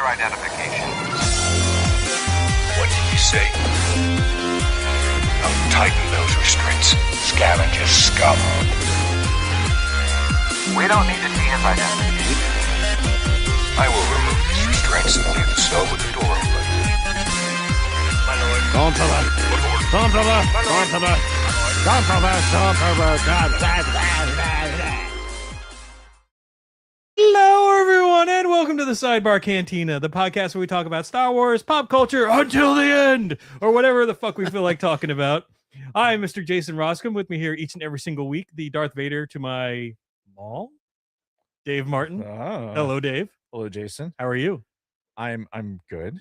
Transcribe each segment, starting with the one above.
your identification. What did you say? Now tighten those restraints. Scavenger scum. We don't need to see his identification. I will remove these restraints and leave the cell with the door open. My lord. Don't tell us. Don't tell us. Don't tell us. Don't tell us. Don't tell us. Hello, everyone, and welcome to the Sidebar Cantina, the podcast where we talk about Star Wars, pop culture, until the end, or whatever the fuck we feel like talking about. I'm Mr. Jason Roscom. With me here each and every single week, the Darth Vader to my Maul, Dave Martin. Hello, Dave. Hello, Jason. How are you? I'm good.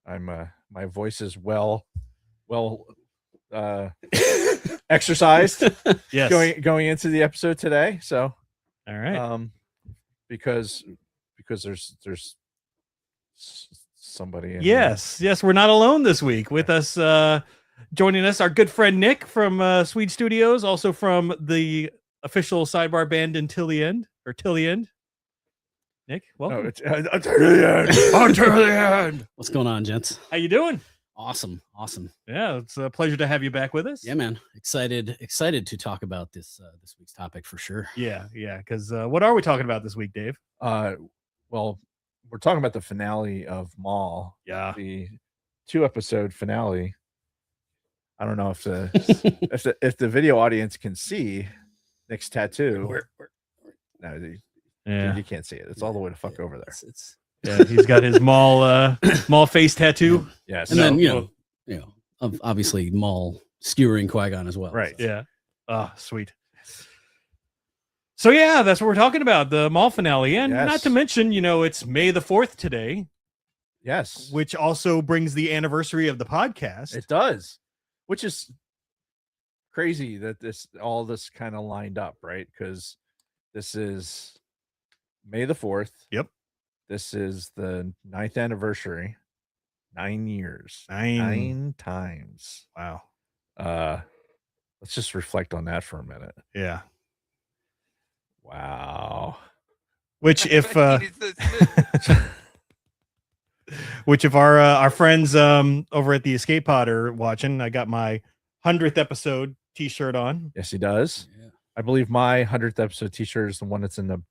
I'm my voice is well exercised. Yes. Going into the episode today. So All right. because there's somebody in Yes, we're not alone this week. With us, joining us, our good friend Nick from Swede Studios, also from the official Sidebar Band TILTHEEND. Nick, welcome. No, it's until the end. Until the end. What's going on, gents? How you doing? Awesome. Yeah, it's a pleasure to have you back with us. Yeah, man. Excited to talk about this week's topic for sure. Yeah. Because what are we talking about this week, Dave? Well, we're talking about the finale of Maul. Yeah. The 2-episode finale. I don't know if the if the video audience can see Nick's tattoo. No, you can't see it. It's all the way to fuck over there. Yeah, he's got his Maul face tattoo. Yes. And then you know, obviously Maul skewering Qui-Gon as well. Right. So. Yeah. Oh, sweet. So yeah, that's what we're talking about, the Maul finale. And not to mention, it's May the 4th today. Yes. Which also brings the anniversary of the podcast. It does. Which is crazy that all this kind of lined up, right? Because this is May the 4th. Yep. This is the 9th anniversary. 9 years. 9 times. Wow. Let's just reflect on that for a minute. Yeah. Wow. Which if our friends over at the Escape Pod are watching, I got my 100th episode t-shirt on. Yes, he does. Yeah. I believe my 100th episode t-shirt is the one that's in the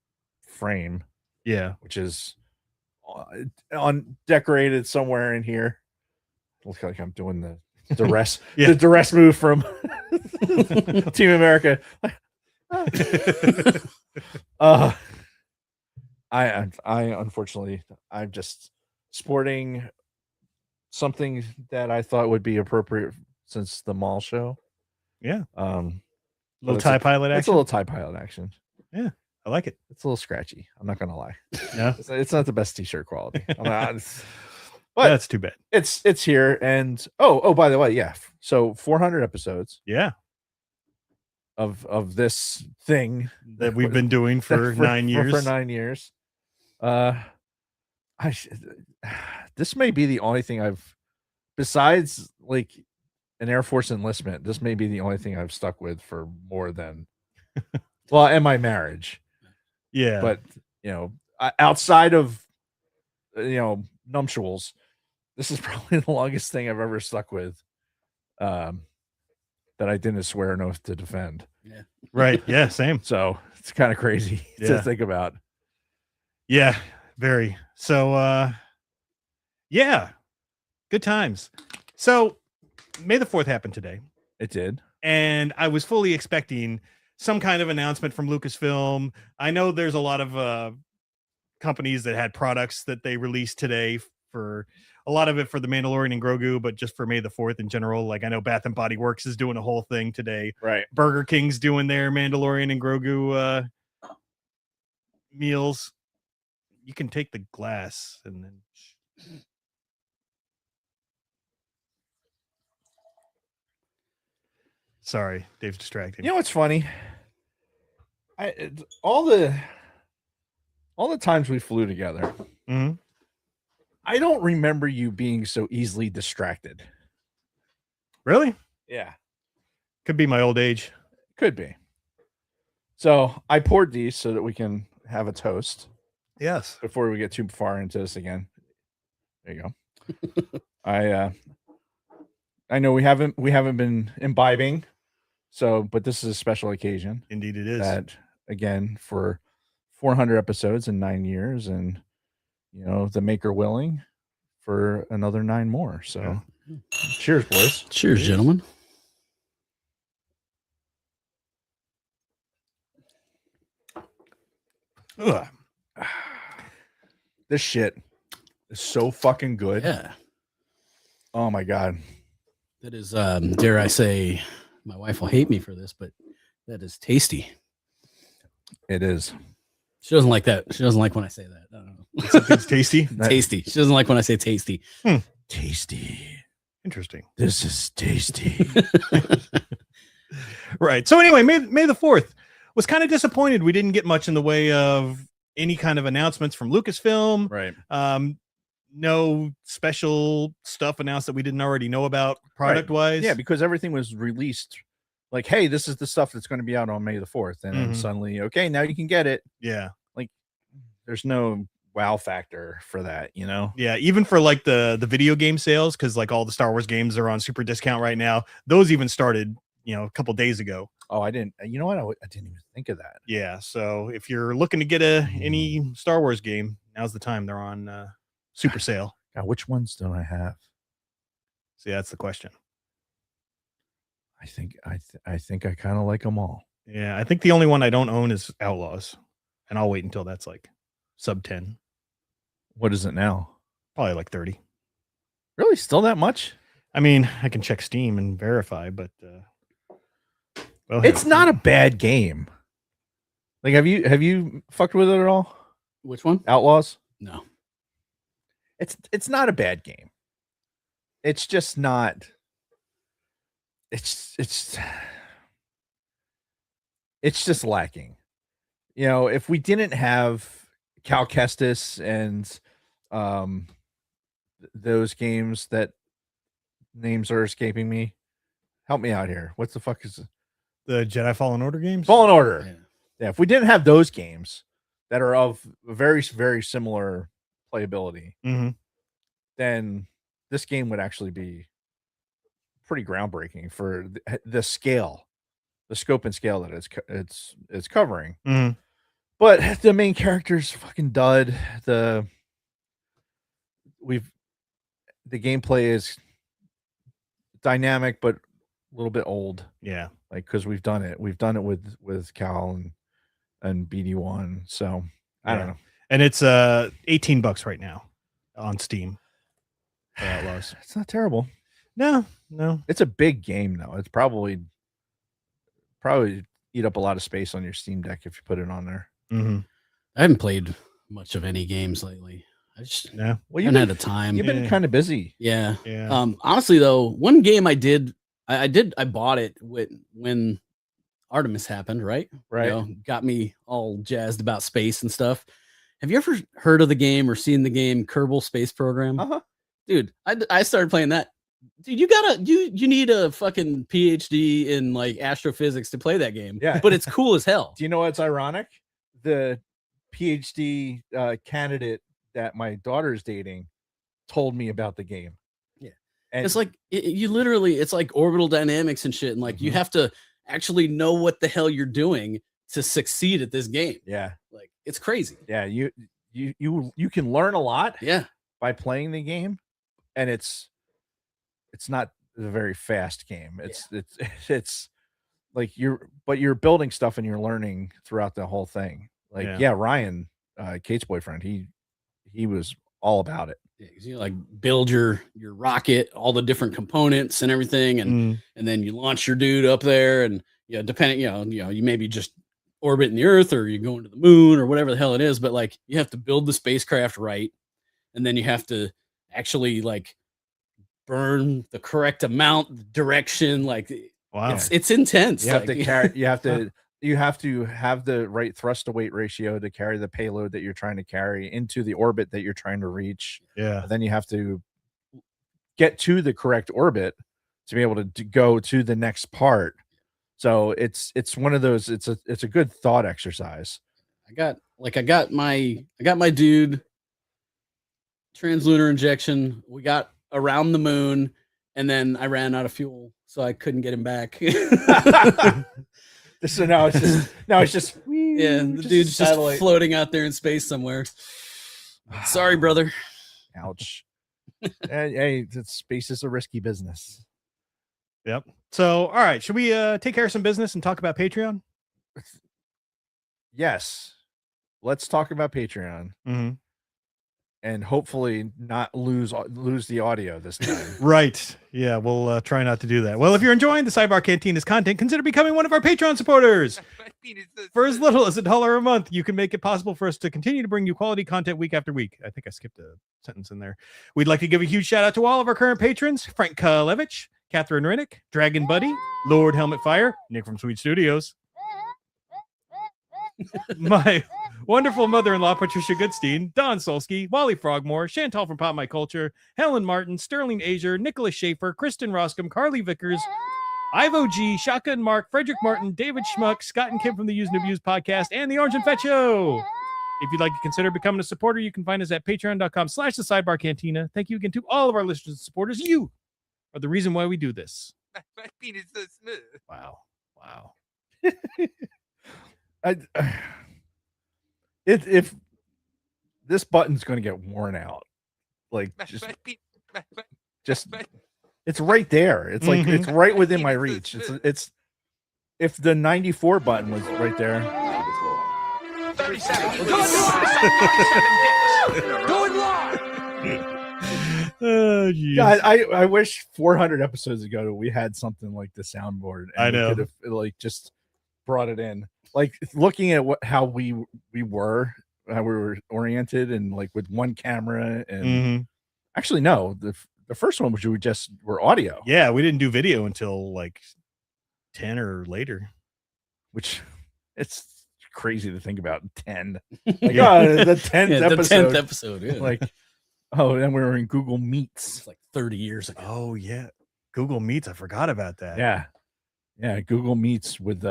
frame. Yeah. Which is on decorated somewhere in here. Looks like I'm doing the duress the duress move from Team America. I unfortunately I'm just sporting something that I thought would be appropriate since the Maul show. Yeah. Little TIE pilot action. It's a little TIE pilot action. Yeah. I like it. It's a little scratchy. I'm not gonna lie. Yeah. It's not the best t-shirt quality. But that's too bad. It's here. And by the way, yeah. So 400 episodes. Yeah. Of this thing that we've been doing for 9 years. For 9 years. This may be the only thing besides like an Air Force enlistment, this may be the only thing I've stuck with for more than and my marriage. Yeah. But outside of nuptials, this is probably the longest thing I've ever stuck with. That I didn't swear an oath to defend. Yeah. Right. Yeah. Same. So it's kind of crazy to think about. Yeah. Very. So, yeah. Good times. So May the 4th happened today. It did. And I was fully expecting some kind of announcement from Lucasfilm. I know there's a lot of companies that had products that they released today, for a lot of it for the Mandalorian and Grogu, but just for May the 4th in general. Like I know Bath and Body Works is doing a whole thing today. Right. Burger King's doing their Mandalorian and Grogu meals. You can take the glass and then. Sorry, Dave's distracting. You know what's funny? All the times we flew together, Mm-hmm. I don't remember you being so easily distracted. Really? Yeah. Could be my old age. Could be. So I poured these so that we can have a toast. Yes. Before we get too far into this again. There you go. I know we haven't been imbibing, but this is a special occasion. Indeed, it is. That again for 400 episodes in 9 years, and the maker willing for another 9 more. So, cheers, boys. Cheers, gentlemen. Ugh. This shit is so fucking good. Yeah. Oh my god. That is, dare I say, my wife will hate me for this, but that is tasty. It is. She doesn't like that. She doesn't like when I say that. I don't know. Something's tasty. Tasty. She doesn't like when I say tasty. Tasty. Interesting. This is tasty. Right. So anyway, May the 4th was kind of disappointed. We didn't get much in the way of any kind of announcements from Lucasfilm. Right. No special stuff announced that we didn't already know about product wise. Yeah, because everything was released like, hey, this is the stuff that's going to be out on May the 4th. And then suddenly, okay, now you can get it. Yeah. Like there's no wow factor for that, Yeah, even for like the video game sales, because like all the Star Wars games are on super discount right now. Those even started, a couple days ago. Oh, I didn't. You know what? I didn't even think of that. Yeah. So if you're looking to get any Star Wars game, now's the time. They're on super sale. God, which ones do I have? See, that's the question. I think I kind of like them all. Yeah, I think the only one I don't own is Outlaws, and I'll wait until that's like sub 10. What is it now? Probably like 30. Really, still that much? I mean, I can check Steam and verify, but well, it's not a bad game. Like, have you fucked with it at all? Which one? Outlaws? No. It's not a bad game. It's just not. It's just lacking. If we didn't have Cal Kestis and those games that names are escaping me, help me out here. What the fuck is the Jedi Fallen Order games? Fallen Order. Yeah, if we didn't have those games that are of very, very similar playability, then this game would actually be pretty groundbreaking for the scale, the scope and scale that it's covering. But the main character's fucking dud. The gameplay is dynamic but a little bit old. Yeah, like because we've done it with Cal and BD1. So I don't know. And it's $18 right now on Steam. Outlaws. It's not terrible. No. It's a big game though. It's probably eat up a lot of space on your Steam Deck if you put it on there. I haven't played much of any games lately. I just well, haven't had the time. You've been kind of busy. Yeah. Honestly though, one game I bought it when Artemis happened, right? Got me all jazzed about space and stuff. Have you ever heard of the game or seen the game Kerbal Space Program? Dude, I started playing that. Dude, you need a fucking PhD in like astrophysics to play that game. Yeah, but it's cool as hell. Do you know what's ironic? The PhD candidate that my daughter's dating told me about the game. Yeah, and it's like it's like orbital dynamics and shit, and like you have to actually know what the hell you're doing to succeed at this game. Yeah, like it's crazy. Yeah, you can learn a lot. Yeah, by playing the game, and it's not a very fast game. It's like you're building stuff and you're learning throughout the whole thing. Like Ryan, Kate's boyfriend, he was all about it. Yeah, because you like build your rocket, all the different components and everything, and then you launch your dude up there, and depending, you maybe just orbiting the Earth or you're going to the moon or whatever the hell it is, but like you have to build the spacecraft right, and then you have to actually like burn the correct amount, direction. Like, wow, it's intense. You have to carry. You have to have the right thrust to weight ratio to carry the payload that you're trying to carry into the orbit that you're trying to reach. Yeah. Then you have to get to the correct orbit to be able to go to the next part. So it's one of those. It's a good thought exercise. I got my dude translunar injection. We got around the moon, and then I ran out of fuel, so I couldn't get him back. So now it's just Yeah, the dude's just floating out there in space somewhere. Sorry, brother. Ouch. Hey, space is a risky business. Yep. So, all right, should we take care of some business and talk about Patreon? Yes. Let's talk about Patreon. Mm-hmm. And hopefully not lose the audio this time. Right. Yeah, we'll try not to do that. Well, if you're enjoying the Sidebar Cantina's content, consider becoming one of our Patreon supporters. For as little as $1 a month, you can make it possible for us to continue to bring you quality content week after week. I think I skipped a sentence in there. We'd like to give a huge shout out to all of our current patrons: Frank Kalevich, Catherine Rennick, Dragon Buddy, Lord Helmet Fire, Nick from Sweet Studios, my wonderful mother-in-law Patricia Goodstein, Don Solsky, Wally Frogmore, Chantal from Pop My Culture, Helen Martin, Sterling Azier, Nicholas Schaefer, Kristen Roscom, Carly Vickers, Ivo G, Shotgun Mark, Frederick Martin, David Schmuck, Scott and Kim from the Use and Abuse podcast, and the Orange and Fetch Show. If you'd like to consider becoming a supporter, you can find us at patreon.com/the Sidebar Cantina. Thank you again to all of our listeners and supporters. You are the reason why we do this. My penis is so smooth. Wow. If this button's going to get worn out, like just it's right there. It's like it's right within my reach. It's if the 94 button was right there. 37. Going live. Oh, geez. God, I wish 400 episodes ago we had something like the soundboard. And I know. we could have like just brought it in. Like looking at how we were oriented, and like with one camera, and actually no, the first one was we just were audio. Yeah, we didn't do video until like 10 or later, which it's crazy to think about. 10, like, the 10th episode. The 10th episode, yeah. Like, oh, then we were in Google Meets. It's like 30 years ago. Oh yeah, Google Meets. I forgot about that. Yeah, Google Meets with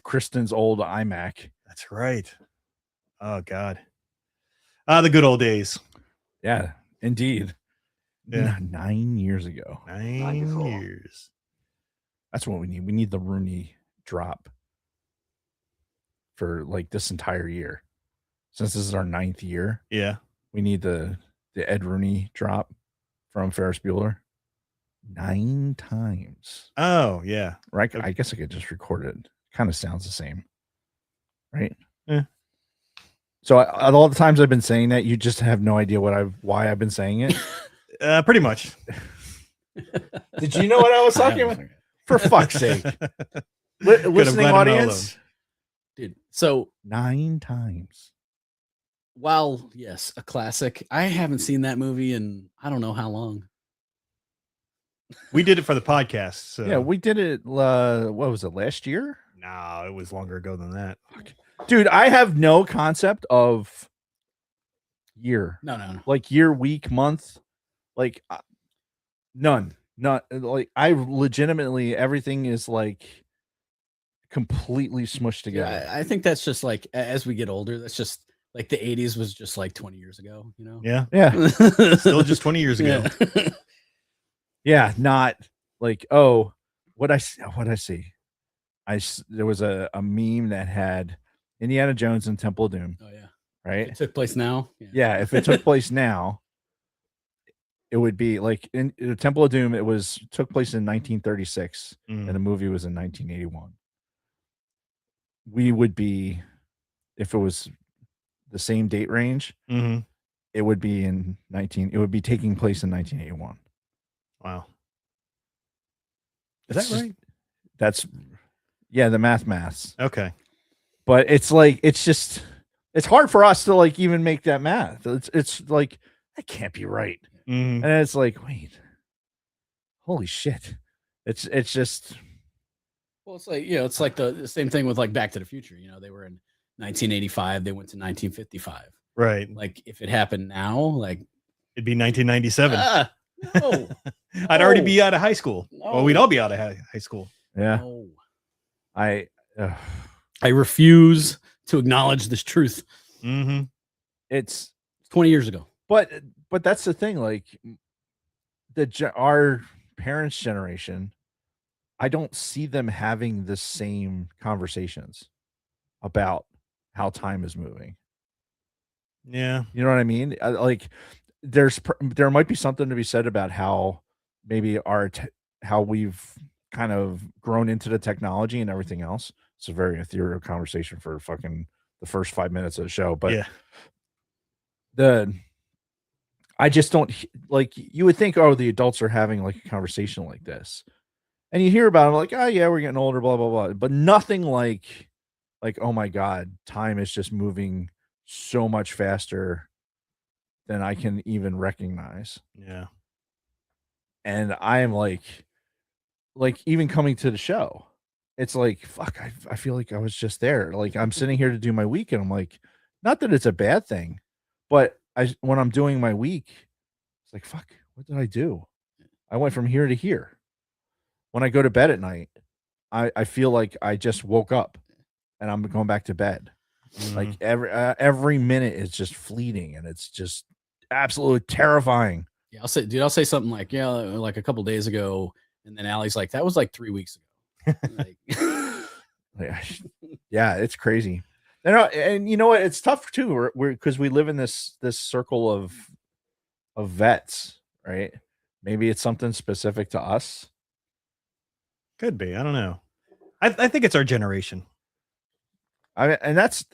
Kristen's old iMac. That's right. Oh God. The good old days. Yeah, indeed. Yeah. 9 years ago. 9 years. That's what we need. We need the Rooney drop for like this entire year. Since this is our 9th year. Yeah. We need the Ed Rooney drop from Ferris Bueller. 9 times. Oh, yeah. Right. I guess I could just record it. Kind of sounds the same. Right? Yeah. So all the times I've been saying that, you just have no idea why I've been saying it. Pretty much. Did you know what I was talking about? For fuck's sake. Listening audience. Dude, so 9 times. While, yes, a classic, I haven't seen that movie in I don't know how long. We did it for the podcast. So. Yeah, we did it. What was it, last year? No, it was longer ago than that. Dude, I have no concept of year. No. Like year, week, month. Like none. Not like I legitimately, everything is like completely smushed together. Yeah, I think that's just like as we get older, that's just like the 80s was just like 20 years ago, you know? Yeah. Yeah. Still just 20 years ago. Yeah. Yeah, not like, oh, what I see. There was a meme that had Indiana Jones and Temple of Doom. Oh yeah. Right? It took place now. Yeah, if it took place now, it would be like in the Temple of Doom, it took place in 1936 and the movie was in 1981. We would be, if it was the same date range, it would be taking place in 1981. Wow. Is that right? That's, yeah, the maths. Okay. But it's like, it's hard for us to like even make that math. It's like, that can't be right. And it's like, wait, holy shit. It's just. Well, it's like, it's like the same thing with like Back to the Future. You know, they were in 1985, they went to 1955. Right. Like if it happened now, like it'd be 1997. No. I'd already be out of high school. No. Well, we'd all be out of high school. Yeah. No. I refuse to acknowledge this truth. It's 20 years ago. But but that's the thing. Like our parents' generation, I don't see them having the same conversations about how time is moving. Yeah. You know what I mean? Like there might be something to be said about how maybe how we've kind of grown into the technology and everything else. It's a very ethereal conversation for fucking the first 5 minutes of the show, but yeah. I just don't like, you would think, oh, the adults are having like a conversation like this. And you hear about it like, oh yeah, we're getting older, blah, blah, blah. But nothing like, oh my God, time is just moving so much faster than I can even recognize. Yeah. And I am like even coming to the show, it's like, fuck, I feel like I was just there. Like I'm sitting here to do my week, and I'm like, not that it's a bad thing, but when I'm doing my week, it's like, fuck, what did I do? I went from here to here. When I go to bed at night, I feel like I just woke up and I'm going back to bed. Like every minute is just fleeting, and it's just absolutely terrifying. Yeah, I'll say something like, yeah, like a couple days ago, and then Allie's like, that was like 3 weeks ago. Like, yeah, it's crazy. And you know what? It's tough too. We're because we live in this circle of vets, right? Maybe it's something specific to us. Could be. I don't know. I think it's our generation. And that's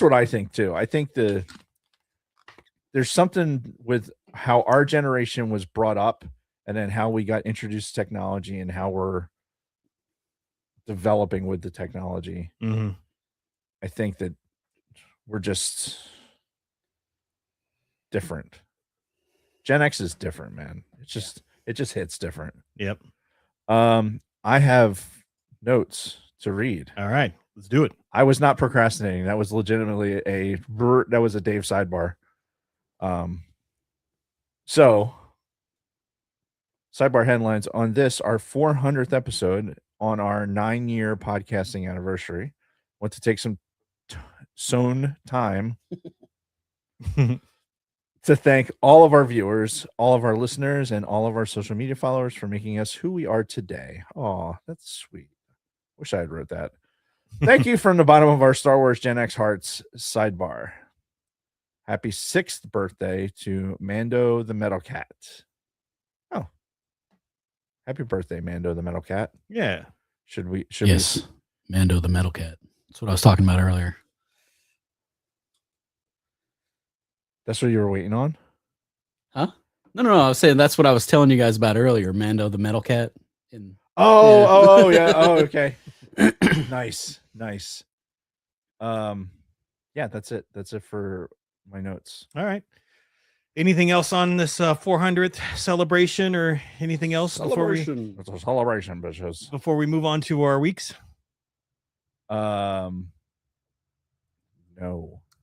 what I think too. I think there's something with how our generation was brought up, and then how we got introduced to technology, and how we're developing with the technology. Mm-hmm. I think that we're just different. Gen X is different, man. It just hits different. Yep. I have notes to read. All right, let's do it. I was not procrastinating. That was legitimately a Dave sidebar. So sidebar headlines on this, our 400th episode on our 9-year podcasting anniversary. Want to take some time to thank all of our viewers, all of our listeners, and all of our social media followers for making us who we are today. Oh, that's sweet. Wish I had wrote that. Thank you from the bottom of our Star Wars Gen X hearts. Sidebar. Happy 6th birthday to Mando the Metal Cat. Oh, happy birthday, Mando the Metal Cat. Yeah. Should we? Mando the Metal Cat. That's what I was talking about earlier. That's what you were waiting on? Huh? No. I was saying that's what I was telling you guys about earlier. Mando the Metal Cat. Yeah. Oh, okay. Nice. Yeah, that's it. That's it for my notes. All right. Anything else on this 400th celebration, or anything else It's a celebration, bitches. before we move on to our weeks? No.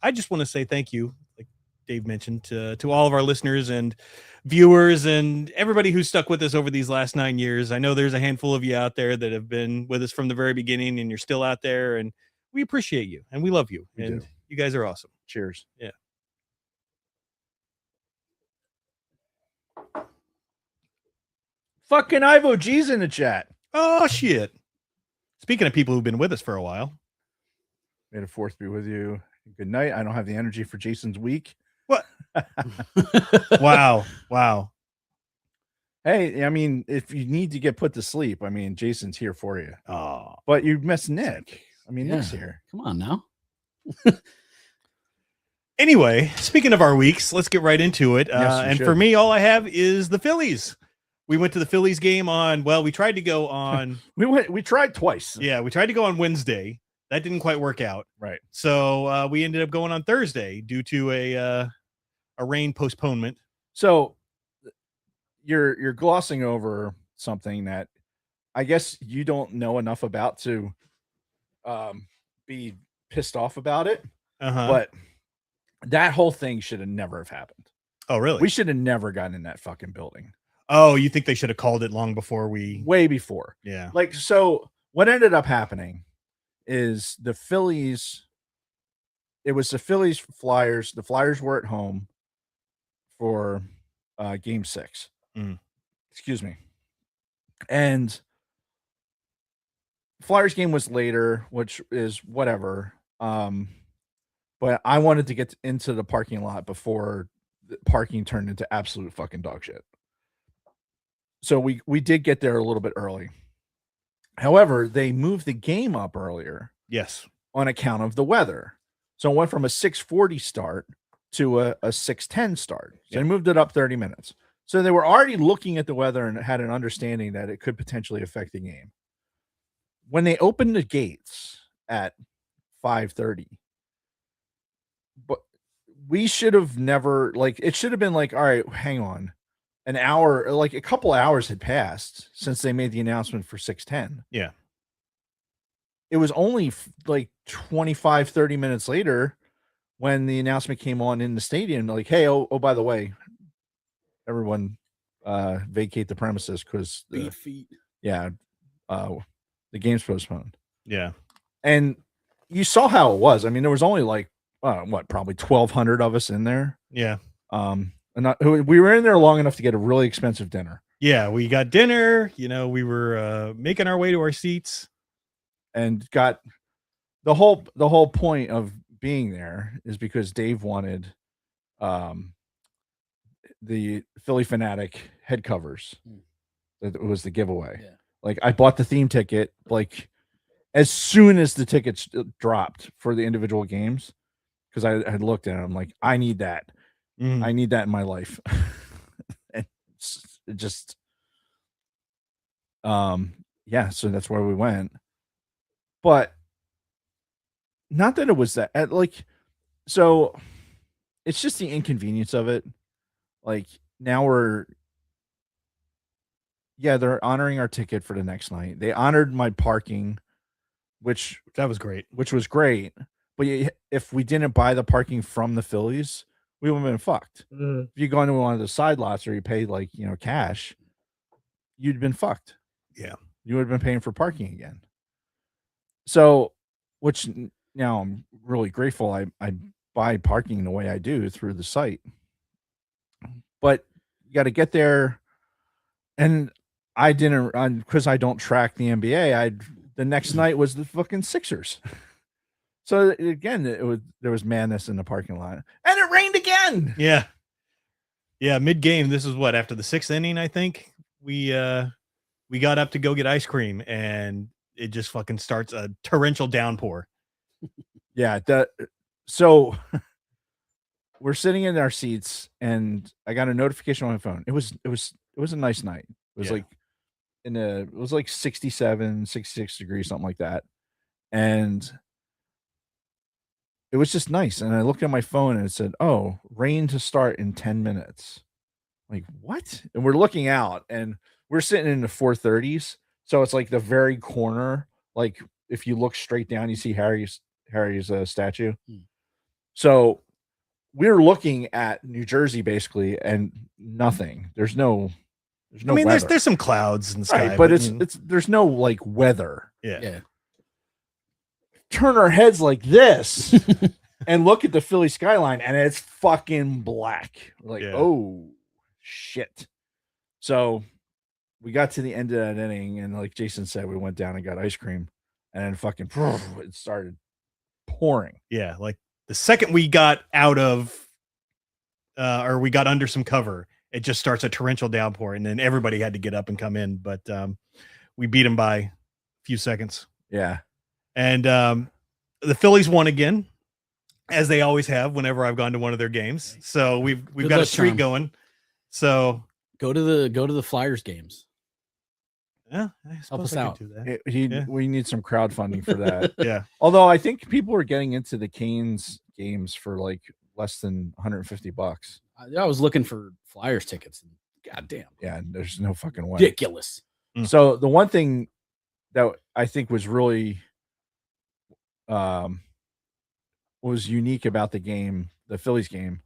I just want to say thank you, like Dave mentioned, to all of our listeners and viewers and everybody who's stuck with us over these last 9 years. I know there's a handful of you out there that have been with us from the very beginning, and you're still out there, and we appreciate you and we love you. And you guys are awesome. Cheers. Yeah. Fucking Ivo G's in the chat. Oh shit. Speaking of people who've been with us for a while. May the fourth be with you. Good night. I don't have the energy for Jason's week. What? Wow. Hey, I mean, if you need to get put to sleep, I mean, Jason's here for you. Oh, but you missed Nick. I mean, Nick's here. Come on now. Anyway, speaking of our weeks, let's get right into it. Yes, for me, all I have is the Phillies. We went to the Phillies game we tried to go on. we tried twice. Yeah, we tried to go on Wednesday. That didn't quite work out. Right. So we ended up going on Thursday due to a rain postponement. So you're glossing over something that I guess you don't know enough about to be pissed off about it. But that whole thing should have never have happened. Oh, really? We should have never gotten in that fucking building. Oh, you think they should have called it long before way before. Yeah. Like, so what ended up happening is it was the Phillies Flyers. The Flyers were at home for game 6. Mm. Excuse me. And Flyers game was later, which is whatever. But I wanted to get into the parking lot before the parking turned into absolute fucking dog shit. So we did get there a little bit early. However, they moved the game up earlier. Yes. On account of the weather. So it went from a 6:40 start to a 6:10 start. So they moved it up 30 minutes. So they were already looking at the weather and had an understanding that it could potentially affect the game. When they opened the gates at 5:30, but we should have never, like, it should have been like, all right, hang on. An hour, like a couple hours had passed since they made the announcement for 6:10. Yeah. It was only like 25, 30 minutes later when the announcement came on in the stadium, like, hey, oh, by the way, everyone vacate the premises because the game's postponed. Yeah. And you saw how it was. I mean, there was only like probably 1,200 of us in there. Yeah. We were in there long enough to get a really expensive dinner. Yeah, we got dinner. We were making our way to our seats, and got the whole point of being there is because Dave wanted the Philly Fanatic head covers. That was the giveaway. Yeah. Like, I bought the theme ticket like as soon as the tickets dropped for the individual games, because I had looked at it. I'm like, I need that. I need that in my life. And it just so that's where we went. But not that it was that, so it's just the inconvenience of it. Like, now they're honoring our ticket for the next night. They honored my parking, which was great. But if we didn't buy the parking from the Phillies, we would have been fucked. If you go into one of the side lots or you pay cash, you'd been fucked. Yeah. You would have been paying for parking again. So, which now I'm really grateful I buy parking the way I do through the site. But you got to get there. And I didn't, because I don't track the NBA, the next night was the fucking Sixers. So again, there was madness in the parking lot, and it rained again. Yeah. Mid game. This is what, after the 6th inning, I think we got up to go get ice cream, and it just fucking starts a torrential downpour. Yeah. So we're sitting in our seats, and I got a notification on my phone. It was a nice night. It was it was like 67, 66 degrees, something like that. And it was just nice. And I looked at my phone and it said, oh, rain to start in 10 minutes. Like, what? And we're looking out and we're sitting in the 430s. So it's like the very corner. Like, if you look straight down, you see Harry's statue. So we're looking at New Jersey basically, and nothing. There's no weather. There's some clouds in the sky, right, but there's no like weather. Yeah. Turn our heads like this and look at the Philly skyline, and it's fucking black. Like, oh shit. So we got to the end of that inning, and like Jason said, we went down and got ice cream, and then fucking it started pouring. Yeah, like the second we got out of or we got under some cover, it just starts a torrential downpour, and then everybody had to get up and come in. But we beat them by a few seconds. Yeah. And the Phillies won again, as they always have whenever I've gone to one of their games. So we've got a streak going. So go to the Flyers games. Yeah, help us out. We need some crowdfunding for that. Yeah. Although I think people are getting into the Canes games for like less than $150. I was looking for Flyers tickets. Goddamn. Yeah, there's no fucking way. Ridiculous. So the one thing that I think was really was unique about the game, the Phillies game,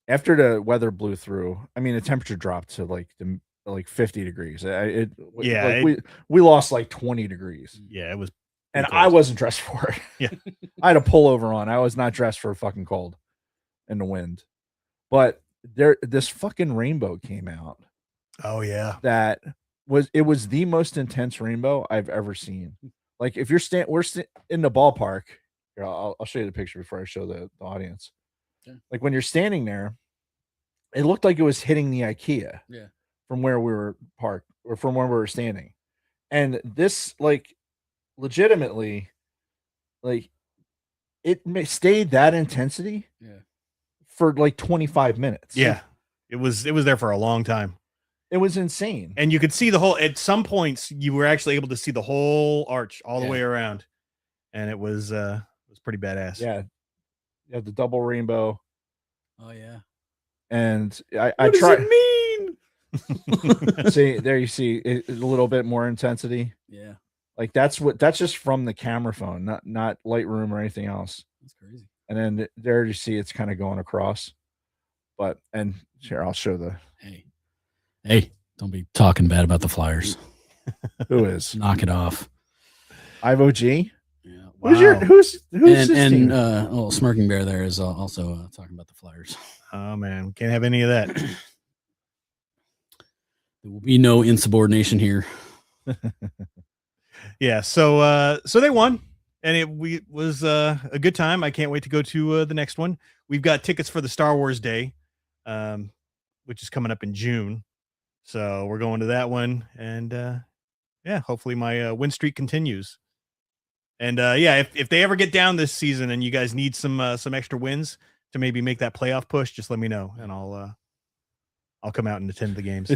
after the weather blew through, I mean, the temperature dropped to like 50 degrees. We lost like 20 degrees. Yeah, it was. And I wasn't dressed for it. Yeah. I had a pullover on. I was not dressed for fucking cold in the wind. But this fucking rainbow came out Oh yeah. that was the most intense rainbow I've ever seen. Like if you're in the ballpark, here, I'll show you the picture before I show the audience. Yeah. Like when you're standing there, it looked like it was hitting the IKEA. Yeah. From where we were parked or from where we were standing. And this, like, legitimately, like, it stayed that intensity for like 25 minutes. Yeah. It was there for a long time. It was insane. And you could see the whole, at some points you were actually able to see the whole arch all the way around. And it was pretty badass. Yeah. You had the double rainbow. Oh yeah. And I what does tried. it mean? See, there you see a little bit more intensity. Yeah. Like that's just from the camera phone, not Lightroom or anything else. That's crazy. And then there you see it's kind of going across. But and here I'll show the Hey, don't be talking bad about the Flyers. who is Knock it off. Ivo G. Yeah. Wow. Who's this team? And Smirking Bear there is also talking about the Flyers. Oh man, can't have any of that. There will be no insubordination here. Yeah, so they won, and it was a good time. I can't wait to go to the next one. We've got tickets for the Star Wars Day, which is coming up in June. So we're going to that one, and yeah, hopefully my win streak continues. And yeah, if they ever get down this season and you guys need some extra wins to maybe make that playoff push, just let me know, and I'll come out and attend the games.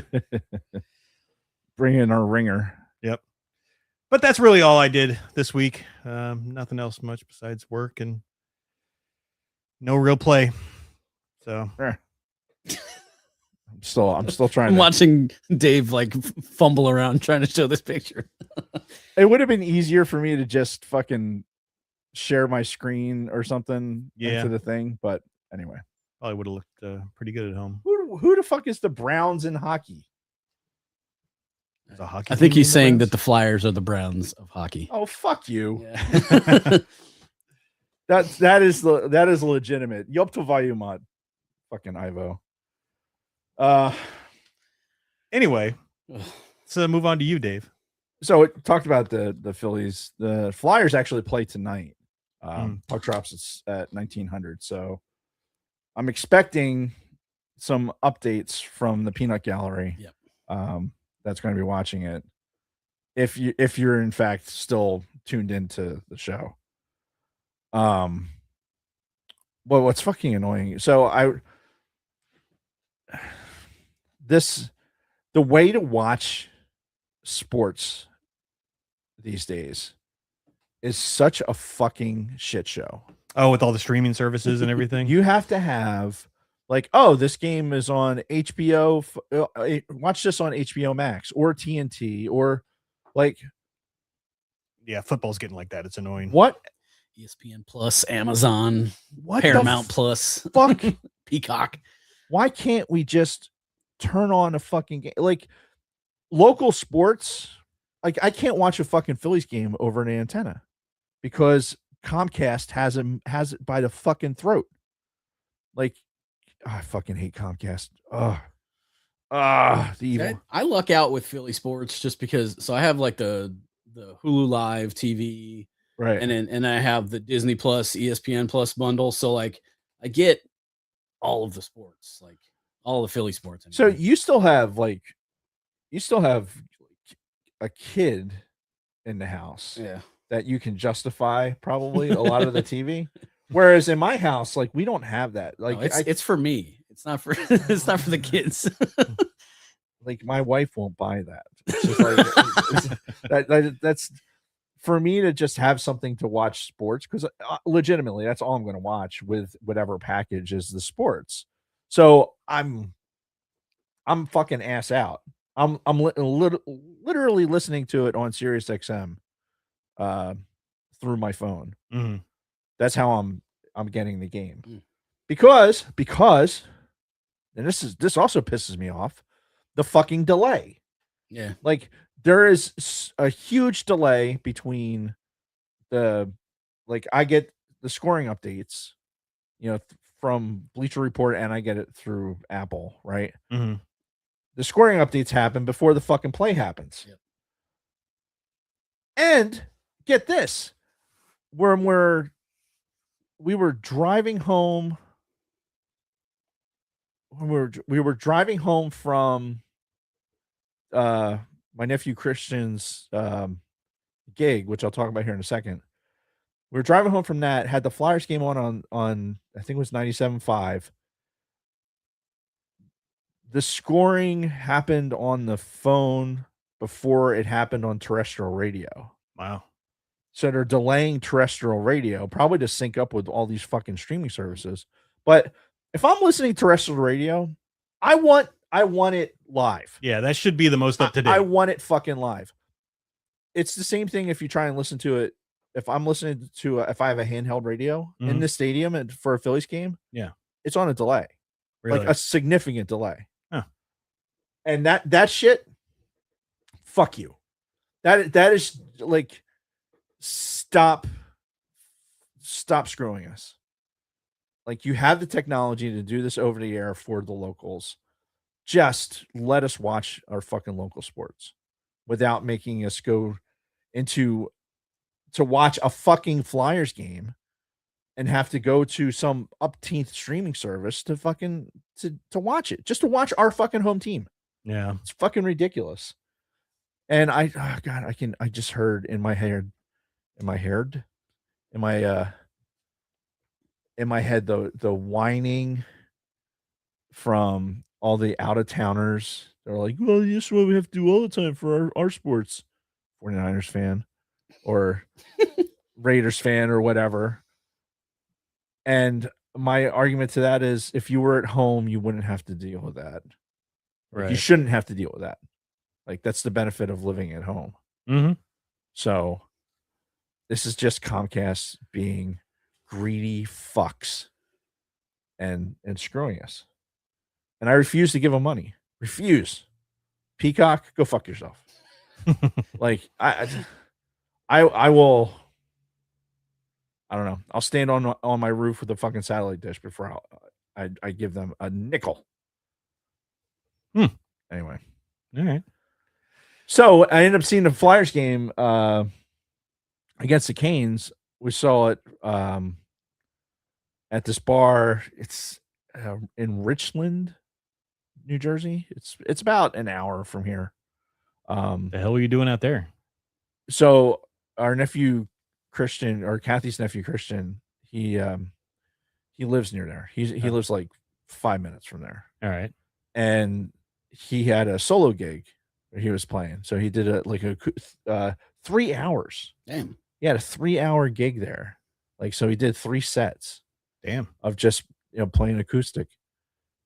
Bring in our ringer. Yep. But that's really all I did this week. Nothing else much besides work and no real play. So I'm still trying. I'm watching Dave like fumble around trying to show this picture. It would have been easier for me to just fucking share my screen or something into the thing, but anyway, probably would have looked pretty good at home. Who the fuck is the Browns in hockey? I think he's saying that the Flyers are the Browns of hockey. Oh, fuck you. Yeah. that is legitimate. Yup to Vayumat. Fucking Ivo. Anyway, so move on to you, Dave. So it talked about the Phillies. The Flyers actually play tonight. Puck drops at 1900. So I'm expecting some updates from the Peanut Gallery. Yep. That's going to be watching it. If you're in fact still tuned into the show. Well, what's fucking annoying. So the way to watch sports these days is such a fucking shit show. Oh, with all the streaming services and everything. You have to have like, oh, this game is on HBO. Watch this on HBO Max or TNT or like. Yeah, football's getting like that. It's annoying. What? ESPN Plus, Amazon, what Paramount Plus, fuck, Peacock. Why can't we just turn on a fucking game? Like local sports, like I can't watch a fucking Phillies game over an antenna because Comcast has it by the fucking throat. Like, I fucking hate Comcast. The evil. I luck out with Philly sports just because. So I have like the Hulu Live TV, right? And I have the Disney Plus, ESPN Plus bundle. So like I get all of the sports, like all the Philly sports. So you still have a kid in the house, that you can justify probably a lot of the TV. Whereas in my house, like we don't have that. Like no, it's for me. It's not for the kids. Like my wife won't buy that. It's just like that's for me to just have something to watch sports because legitimately that's all I'm going to watch with whatever package is the sports. So I'm fucking ass out. I'm literally listening to it on Sirius XM through my phone. Mm-hmm. That's how I'm getting the game. Because and this also pisses me off, the fucking delay. Yeah. Like there is a huge delay between I get the scoring updates, from Bleacher Report and I get it through Apple, right? Mhm. The scoring updates happen before the fucking play happens. Yep. And get this, when we were driving home, we were driving home from my nephew Christian's gig, which I'll talk about here in a second. We were driving home from that, had the Flyers game on I think it was 97.5. The scoring happened on the phone before it happened on terrestrial radio. Wow. So they're delaying terrestrial radio, probably to sync up with all these fucking streaming services. But if I'm listening to terrestrial radio, I want it live. Yeah, that should be the most up to date. I want it fucking live. It's the same thing if you try and listen to it. If I'm listening to if I have a handheld radio in the stadium and for a Phillies game, yeah, it's on a delay, really? like a significant delay. Huh. And that shit, fuck you. That is like, stop screwing us. Like, you have the technology to do this over the air for the locals. Just let us watch our fucking local sports without making us go to watch a fucking Flyers game and have to go to some upteenth streaming service to fucking to watch it, just to watch our fucking home team. Yeah, it's fucking ridiculous. And I just heard in my head the whining from all the out of towners. They're like, well, this is what we have to do all the time for our sports. 49ers fan or Raiders fan or whatever. And my argument to that is, if you were at home, you wouldn't have to deal with that. Right. You shouldn't have to deal with that. Like, that's the benefit of living at home. Mm-hmm. So this is just Comcast being greedy fucks and screwing us. And I refuse to give them money. Refuse. Peacock, go fuck yourself. Like, I will. I don't know. I'll stand on my roof with a fucking satellite dish before I give them a nickel. Anyway, all right. So I ended up seeing the Flyers game against the Canes. We saw it at this bar. It's in Richland, New Jersey. It's about an hour from here. The hell are you doing out there? So our nephew Christian, or Kathy's nephew Christian, he lives near there. He lives like 5 minutes from there. All right. And he had a solo gig he was playing. So he did a 3 hours. Damn. He had a 3-hour gig there. Like, so he did 3 sets. Damn. Of just, playing acoustic.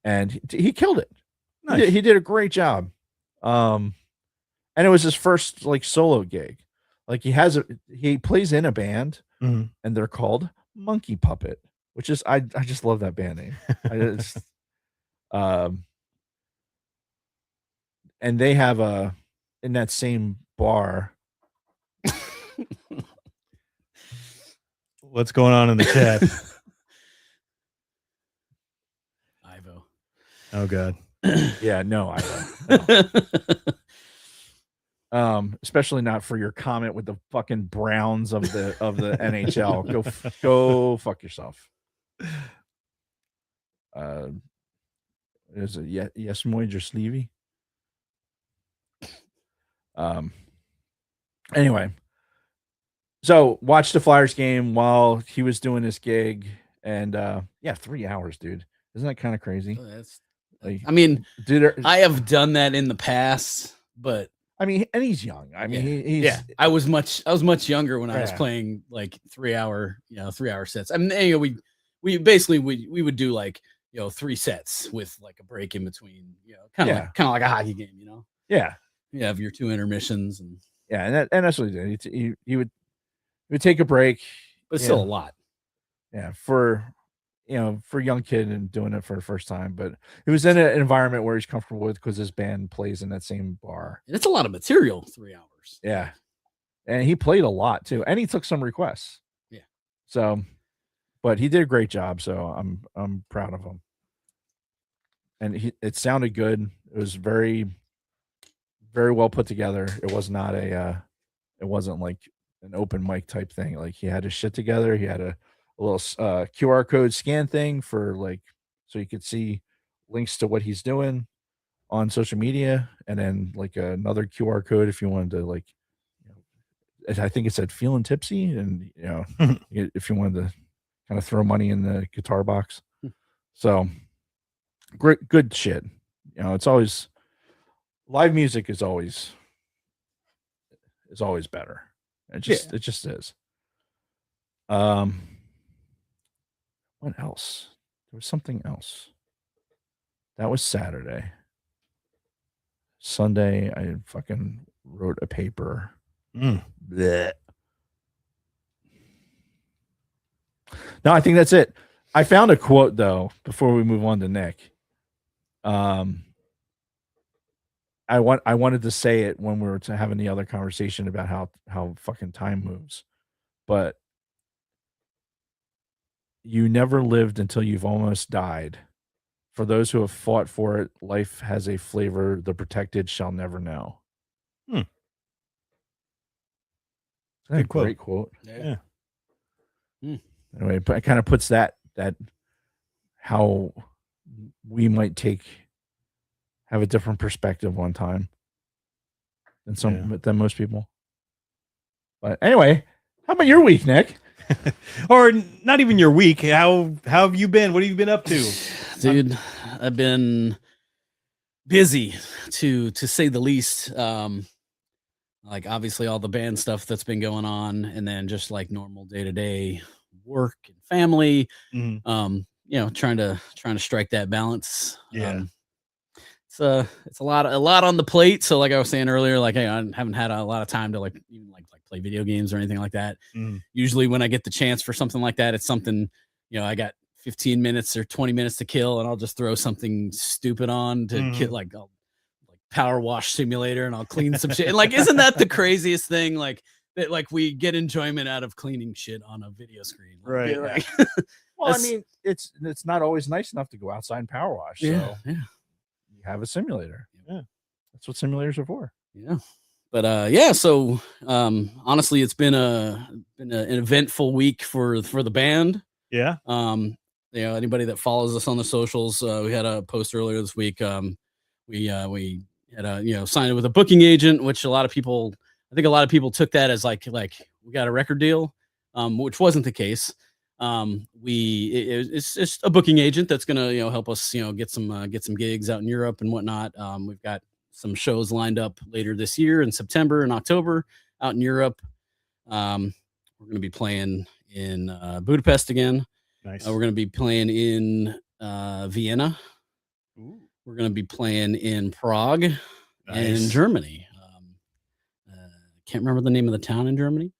And he killed it. Nice. He did a great job. And it was his first like solo gig. Like, he plays in a band, and they're called Monkey Puppet, which is I just love that band name. And they have in that same bar. What's going on in the chat? Ivo. Oh God. Yeah, no, Ivo. No. Especially not for your comment with the fucking Browns of the NHL. Go fuck yourself. Is it yes, Moinger Sleevey? Anyway, so watch the Flyers game while he was doing this gig, and 3 hours, dude. Isn't that kind of crazy? I mean, dude, I have done that in the past, but I mean, and he's young. I mean, I was much younger when I was playing like 3 hour sets. I mean, we basically would do like 3 sets with like a break in between, kind of like a hockey game, Yeah. You have your 2 intermissions and and that's what he did. He would take a break, but still a lot. Yeah, for young kid and doing it for the first time, but he was in an environment where he's comfortable with because his band plays in that same bar. And it's a lot of material, 3 hours. Yeah, and he played a lot too, and he took some requests. Yeah. So, but he did a great job. So I'm proud of him. And it sounded good. It was very, very well put together. It was not it wasn't like an open mic type thing. Like he had his shit together. He had a little QR code scan thing for like, so you could see links to what he's doing on social media, and then like another QR code if you wanted to like, I think it said feeling tipsy, and if you wanted to kind of throw money in the guitar box. So great, good shit. It's always live music is always better. It just is. What else? There was something else. That was Saturday. Sunday, I fucking wrote a paper. Blech. No, I think that's it. I found a quote though before we move on to Nick. I wanted to say it when we were having the other conversation about how fucking time moves, but you never lived until you've almost died. For those who have fought for it, life has a flavor the protected shall never know. Good quote. Great quote. Yeah. Anyway, but it kind of puts that how we might have a different perspective on time than most people. But anyway, how about your week, Nick? Or not even your week. How have you been? What have you been up to? Dude, I've been busy to say the least. Like obviously all the band stuff that's been going on, and then just like normal day-to-day work and family. Trying to strike that balance. It's a lot on the plate. So like I was saying earlier, like, hey, I haven't had a lot of time to like even like play video games or anything like that. Usually when I get the chance for something like that, it's something, I got 15 minutes or 20 minutes to kill, and I'll just throw something stupid on to get like Power Wash Simulator, and I'll clean some shit. And like, isn't that the craziest thing? Like that, like we get enjoyment out of cleaning shit on a video screen, right? Like, well, I mean, it's not always nice enough to go outside and power wash. So you have a simulator. Yeah, that's what simulators are for. Yeah. But so honestly, it's been an eventful week for the band. Yeah. Anybody that follows us on the socials, we had a post earlier this week. We had signed with a booking agent, which I think a lot of people took that as like we got a record deal, which wasn't the case. It's just a booking agent that's gonna help us get some gigs out in Europe and whatnot. We've got some shows lined up later this year in September and October out in Europe. We're gonna be playing in Budapest again. Nice. We're gonna be playing in Vienna. Ooh. We're gonna be playing in Prague and Germany. Can't remember the name of the town in Germany.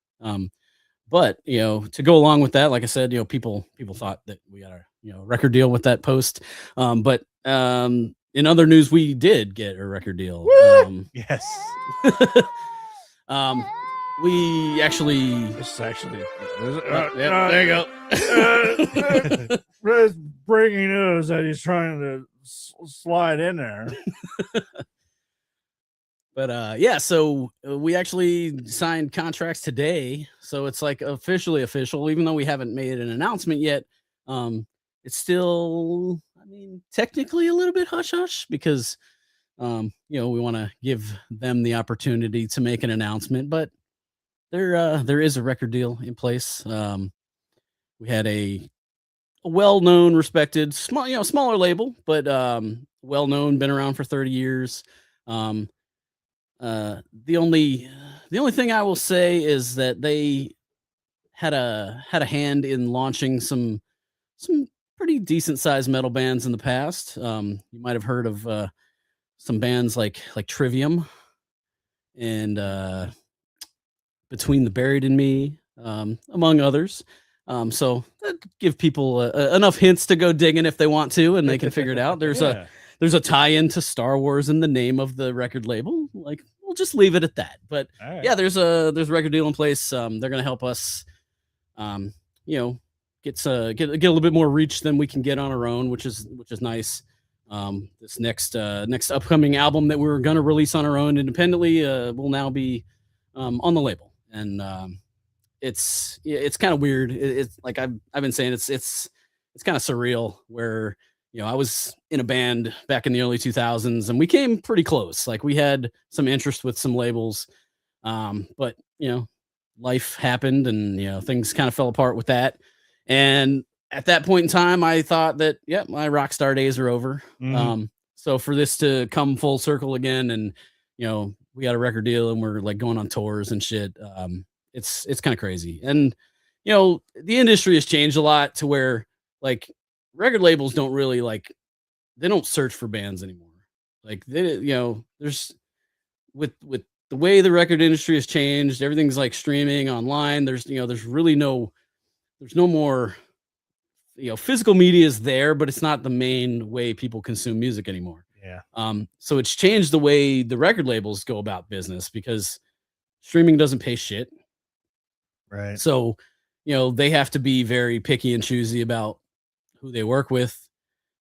But to go along with that, like I said, people thought that we got a record deal with that post. But in other news, we did get a record deal. Yes. We actually. There you go. There's breaking news that he's trying to slide in there. But so we actually signed contracts today, so it's like officially official, even though we haven't made an announcement yet. It's still, technically a little bit hush hush because we want to give them the opportunity to make an announcement, but there is a record deal in place. We had a well-known, respected, smaller label, but well-known, been around for 30 years. The only thing I will say is that they had a hand in launching some pretty decent sized metal bands in the past. You might have heard of some bands like Trivium and Between the Buried and Me, among others. So give people enough hints to go digging if they want to, and they can figure it out. There's a tie-in to Star Wars in the name of the record label. Like, we'll just leave it at that. But there's a record deal in place. They're going to help us, get get a little bit more reach than we can get on our own, which is nice. This next upcoming album that we're gonna release on our own independently will now be on the label, and it's kind of weird. It's like I've been saying, it's kind of surreal where, you know, I was in a band back in the early 2000s and we came pretty close. Like we had some interest with some labels, but you know, life happened and, you know, things kind of fell apart with that. And at that point in time, I thought that, yeah, my rock star days are over. So for this to come full circle again, and, you know, we got a record deal and we're like going on tours and shit. It's kind of crazy. And, you know, the industry has changed a lot to where like record labels don't really they don't search for bands anymore. Like they, you know, there's with the way the record industry has changed, everything's like streaming online. There's really no more, you know, physical media is there, but it's not the main way people consume music anymore. Yeah. So it's changed the way the record labels go about business because streaming doesn't pay shit. Right. So, you know, they have to be very picky and choosy about who they work with.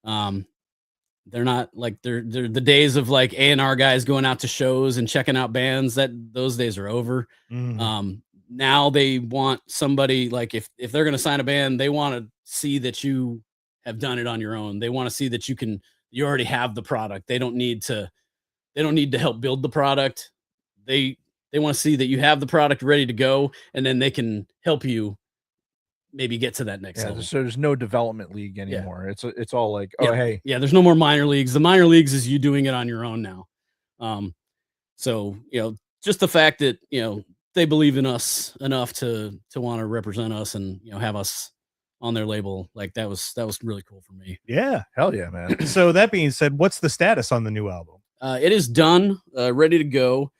They're not like they're the days of like A&R guys going out to shows and checking out bands, that those days are over. Now they want somebody, like if they're going to sign a band, they want to see that you have done it on your own. They want to see that you already have the product. They don't need to help build the product. They want to see that you have the product ready to go, and then they can help you maybe get to that next level. So there's no development league anymore. It's all like, oh, hey. Yeah, there's no more minor leagues. The minor leagues is you doing it on your own now. So, you know, just the fact that, you know, they believe in us enough to want to represent us and, you know, have us on their label, like that was really cool for me. Yeah. Hell yeah, man. So that being said, what's the status on the new album? It is done, ready to go.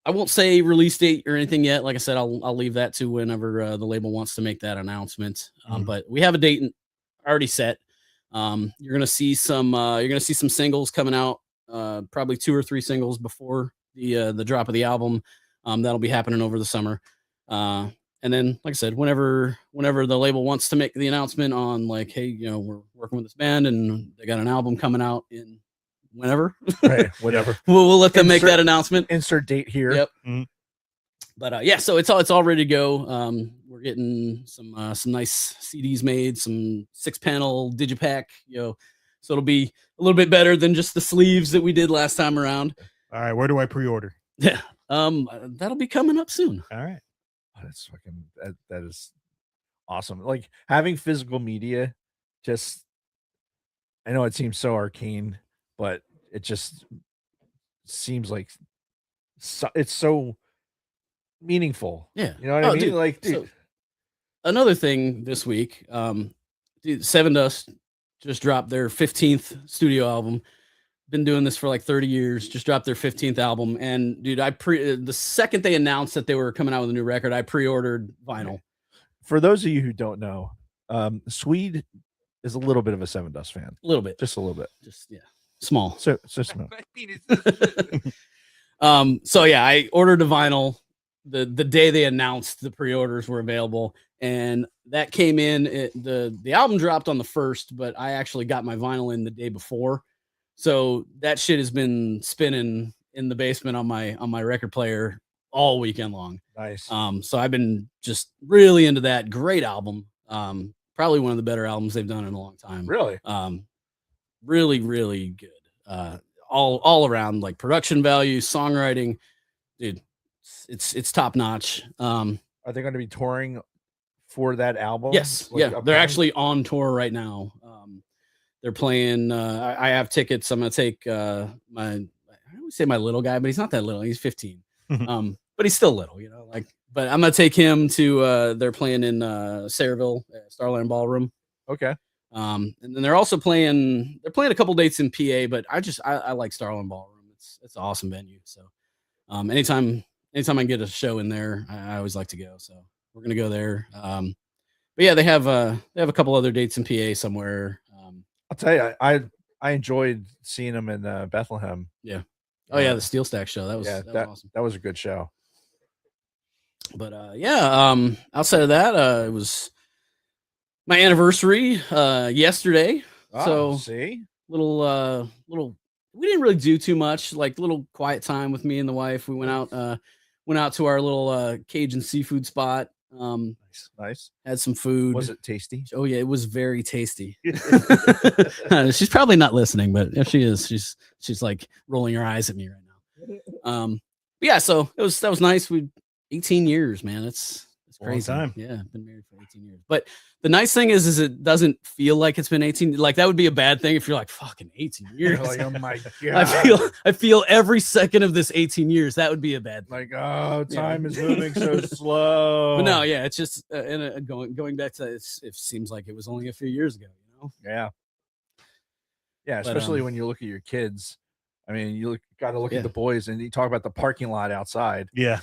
I won't say release date or anything yet. Like I said, I'll leave that to whenever the label wants to make that announcement. But we have a date already set. You're gonna see some singles coming out, probably 2 or 3 singles before the drop of the album. That'll be happening over the summer. And then, like I said, whenever the label wants to make the announcement on like, hey, you know, we're working with this band and they got an album coming out in whenever, right? Whatever. we'll let them make that announcement. Insert date here. Yep. But yeah, so it's all ready to go. We're getting some nice CDs made, some 6-panel digipack, you know, so it'll be a little bit better than just the sleeves that we did last time around. All right, where do I pre-order? Yeah, that'll be coming up soon. All right. Oh, that's fucking that is awesome. Like having physical media, just I know it seems so arcane, but it just seems like it's so meaningful. Yeah, you know what I mean? Dude, like, dude. So, another thing this week, dude, Seven Dust just dropped their 15th studio album. Been doing this for like 30 years. Just dropped their 15th album, and dude, the second they announced that they were coming out with a new record, I pre-ordered vinyl. For those of you who don't know, Swede is a little bit of a Seven Dust fan. A little bit, just a little bit. Just small. So small. So yeah, I ordered a vinyl the day they announced the pre-orders were available, and that came in. The album dropped on the 1st, but I actually got my vinyl in the day before. So that shit has been spinning in the basement on my record player all weekend long. Nice. So I've been just really into that. Great album. Probably one of the better albums they've done in a long time. Really? Really, really good. All around, like production value, songwriting, dude. It's top notch. Are they going to be touring for that album? Yes. Like, yeah. They're actually on tour right now. They're playing. I have tickets. I'm gonna take I always say my little guy, but he's not that little. He's 15. But he's still little, you know. Like, but I'm gonna take him to. They're playing in Sayreville, Starland Ballroom. Okay. And then they're also playing. They're playing a couple dates in PA, but I like Starland Ballroom. It's an awesome venue. So, anytime I can get a show in there, I always like to go. So we're gonna go there. But yeah, they have a couple other dates in PA somewhere. I'll tell you, I enjoyed seeing them in Bethlehem. Yeah. Oh yeah, the Steel Stack show. That was awesome. That was a good show. But outside of that, it was my anniversary yesterday. Oh, So see, little we didn't really do too much, like little quiet time with me and the wife. We went out to our little Cajun seafood spot. nice. Had some food. Was it tasty? Oh yeah, it was very tasty. She's probably not listening, but if she is, she's like rolling her eyes at me right now. But yeah, so that was nice. 18 years, man. It's crazy. Long time. Yeah, I've been married for 18 years. But the nice thing is it doesn't feel like it's been 18. Like that would be a bad thing if you're like fucking 18 years. Like, oh my god. I feel every second of this 18 years. That would be a bad thing. Like, oh, time is moving so slow. But no, yeah, it's just going back to it seems like it was only a few years ago, you know? Yeah. Yeah, But, especially when you look at your kids. I mean, you got to look at the boys, and you talk about the parking lot outside. Yeah.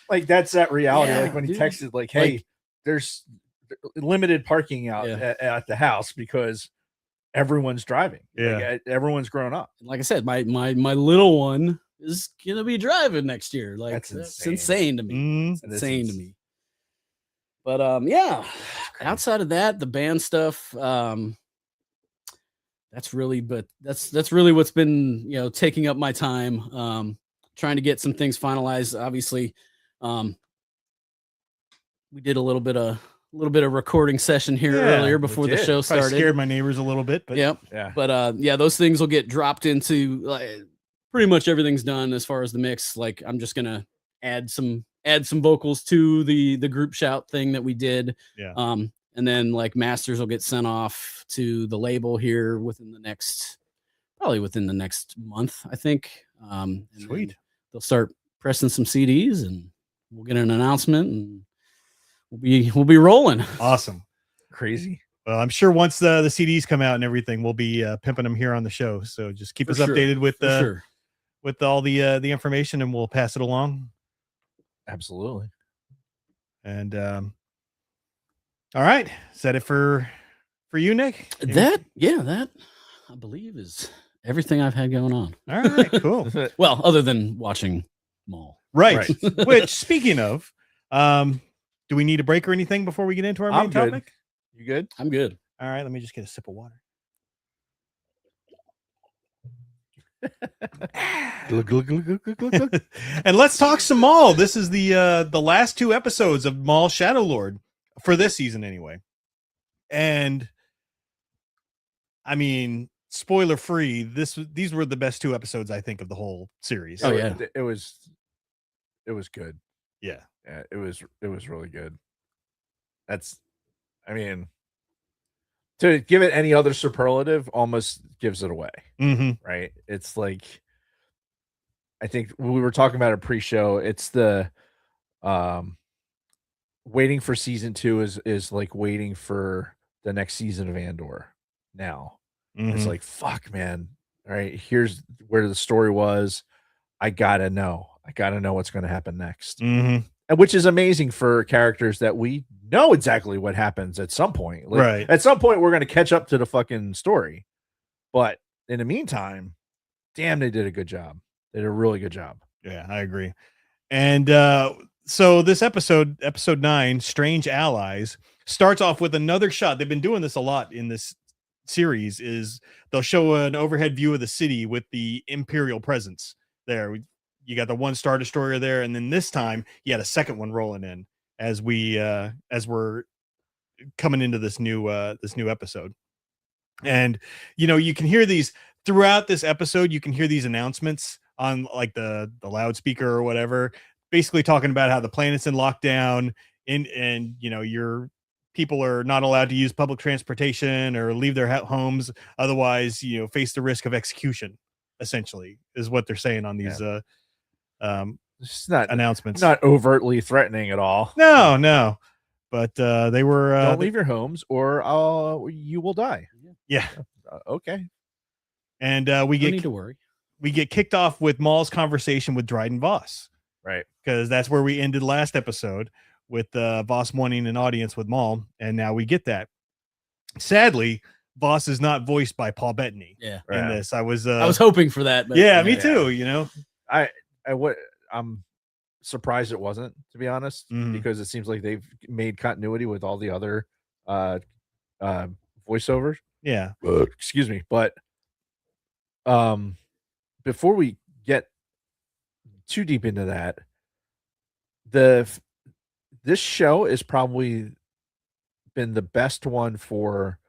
Like that's that reality. Yeah, like when he dude. texted, like, "Hey, Like- there's limited parking out at the house because everyone's driving. Yeah. Like, everyone's grown up." Like I said, my little one is gonna be driving next year. Like That's that's insane. insane to me. Mm. It's That is insane to insane. me. But yeah, outside of that, the band stuff, that's really what's been, taking up my time. Trying to get some things finalized. Obviously, we did a little bit of recording session here Yeah, earlier we before the did. show Probably started. scared my neighbors a little bit, but Yep. Yeah. But yeah, those things will get dropped into pretty much everything's done as far as the mix. Like I'm just gonna add some vocals to the group shout thing that we did. Yeah. And then like masters will get sent off to the label here probably within the next month, I think. And then Sweet. they'll start pressing some CDs and we'll get an announcement and we'll be rolling. Awesome. Crazy. Well, I'm sure once the CDs come out and everything, we'll be pimping them here on the show. So just keep For us sure. updated with For sure. with all the information, and we'll pass it along. Absolutely. And all right, is that it for you, Nick? That I believe is everything I've had going on. All right, cool. Well, other than watching Maul. Right. Which, speaking of, do we need a break or anything before we get into our main I'm good. topic? You good? I'm good. All right, let me just get a sip of water. And let's talk some Maul. This is the last two episodes of Maul Shadow Lord for this season, anyway. And I mean, spoiler free, these were the best two episodes, I think, of the whole series. Oh, yeah. It was good. Yeah. Yeah, it was really good. I mean, to give it any other superlative almost gives it away, Mm-hmm. right? It's like, I think we were talking about a pre-show. It's the waiting for season 2 is like waiting for the next season of Andor now. It's like, fuck, man. All right, here's where the story was. I gotta know what's going to happen next. Mm-hmm. And which is amazing for characters that we know exactly what happens at some point. Like, Right. At some point, we're going to catch up to the fucking story. But in the meantime, damn, they did a good job. They did a really good job. Yeah, I agree. And so this episode 9, Strange Allies, starts off with another shot. They've been doing this a lot in this series. Is they'll show an overhead view of the city with the Imperial presence there. You got the one Star Destroyer there, and then this time you had a second one rolling in as we're coming into this new episode. And you can hear these throughout this episode. You can hear these announcements on like the loudspeaker or whatever, basically talking about how the planet's in lockdown and your people are not allowed to use public transportation or leave their homes, otherwise face the risk of execution, essentially is what they're saying on these It's not announcements. not overtly threatening at all. No, but they were Don't leave your homes or you will die. yeah. Okay. We And don't need to worry. we get kicked off with Maul's conversation with Dryden Voss, Right. because that's where we ended last episode with Voss wanting an audience with Maul, and now we get that. Sadly, Voss is not voiced by Paul Bettany Yeah. in this. I was I was hoping for that. But yeah, me yeah. too. I'm surprised it wasn't, to be honest, because it seems like they've made continuity with all the other voiceovers. Yeah. Excuse me, but before we get too deep into that, this show is probably been the best one for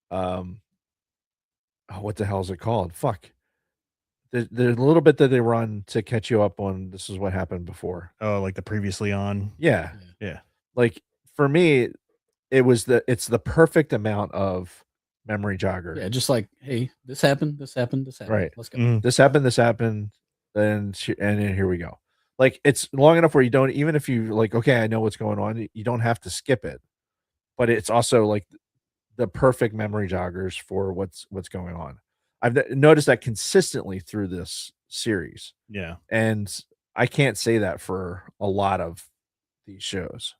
what the hell is it called? Fuck. The little bit that they run to catch you up on this is what happened before. Oh, like the previously on. Yeah. Yeah. Like for me, it's the perfect amount of memory jogger. Yeah, just like, hey, this happened. Right. Let's go. This happened, and then here we go. Like it's long enough where you don't, even if you like, okay, I know what's going on, you don't have to skip it. But it's also like the perfect memory joggers for what's going on. I've noticed that consistently through this series. Yeah. And I can't say that for a lot of these shows,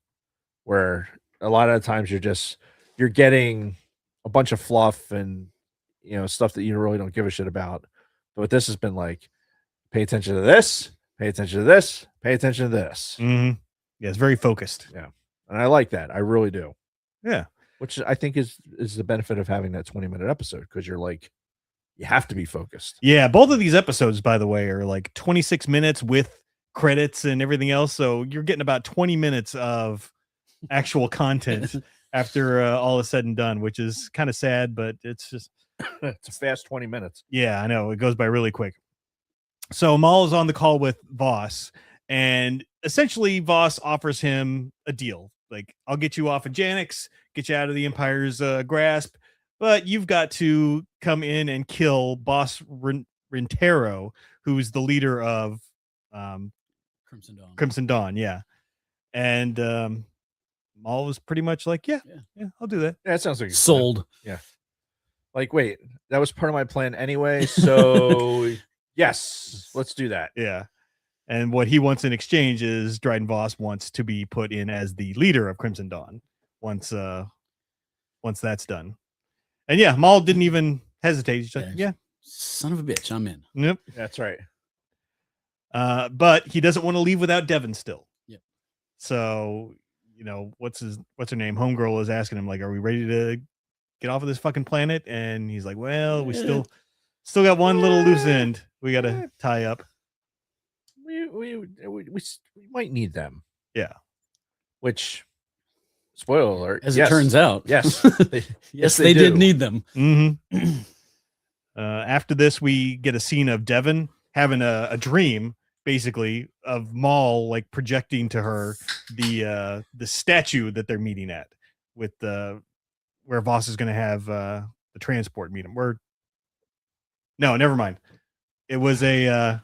where a lot of the times you're getting a bunch of fluff and stuff that you really don't give a shit about. But this has been like, pay attention to this, pay attention to this, pay attention to this. Yeah, it's very focused. Yeah. And I like that. I really do. Yeah. Which I think is the benefit of having that 20-minute episode, because you're like, you have to be focused. Yeah, both of these episodes, by the way, are like 26 minutes with credits and everything else. So you're getting about 20 minutes of actual content after all is said and done, which is kind of sad, but it's just it's a fast 20 minutes. Yeah, I know. It goes by really quick. So Maul is on the call with Voss, and essentially Voss offers him a deal. Like, I'll get you off of Janix, get you out of the Empire's grasp, but you've got to come in and kill Boss Rintero, who's the leader of Crimson Dawn, yeah. And Maul was pretty much like, yeah, I'll do that. Yeah, that sounds like sold. Yeah. Like, wait, that was part of my plan anyway, so yes, let's do that. Yeah. And what he wants in exchange is Dryden Voss wants to be put in as the leader of Crimson Dawn once that's done. And yeah, Maul didn't even hesitate. He's like, yeah. Son of a bitch, I'm in. Yep. That's right. But he doesn't want to leave without Devin still. Yep. So, what's her name? Homegirl is asking him, like, are we ready to get off of this fucking planet? And he's like, well, we still got one little loose end we got to tie up. We might need them. Yeah. Which, spoiler alert, as it turns out, yes, yes, they did need them. After this, we get a scene of Devin having a dream, basically, of Maul like projecting to her the statue that they're meeting at, with where Voss is going to have the transport meet him. No, never mind. It was a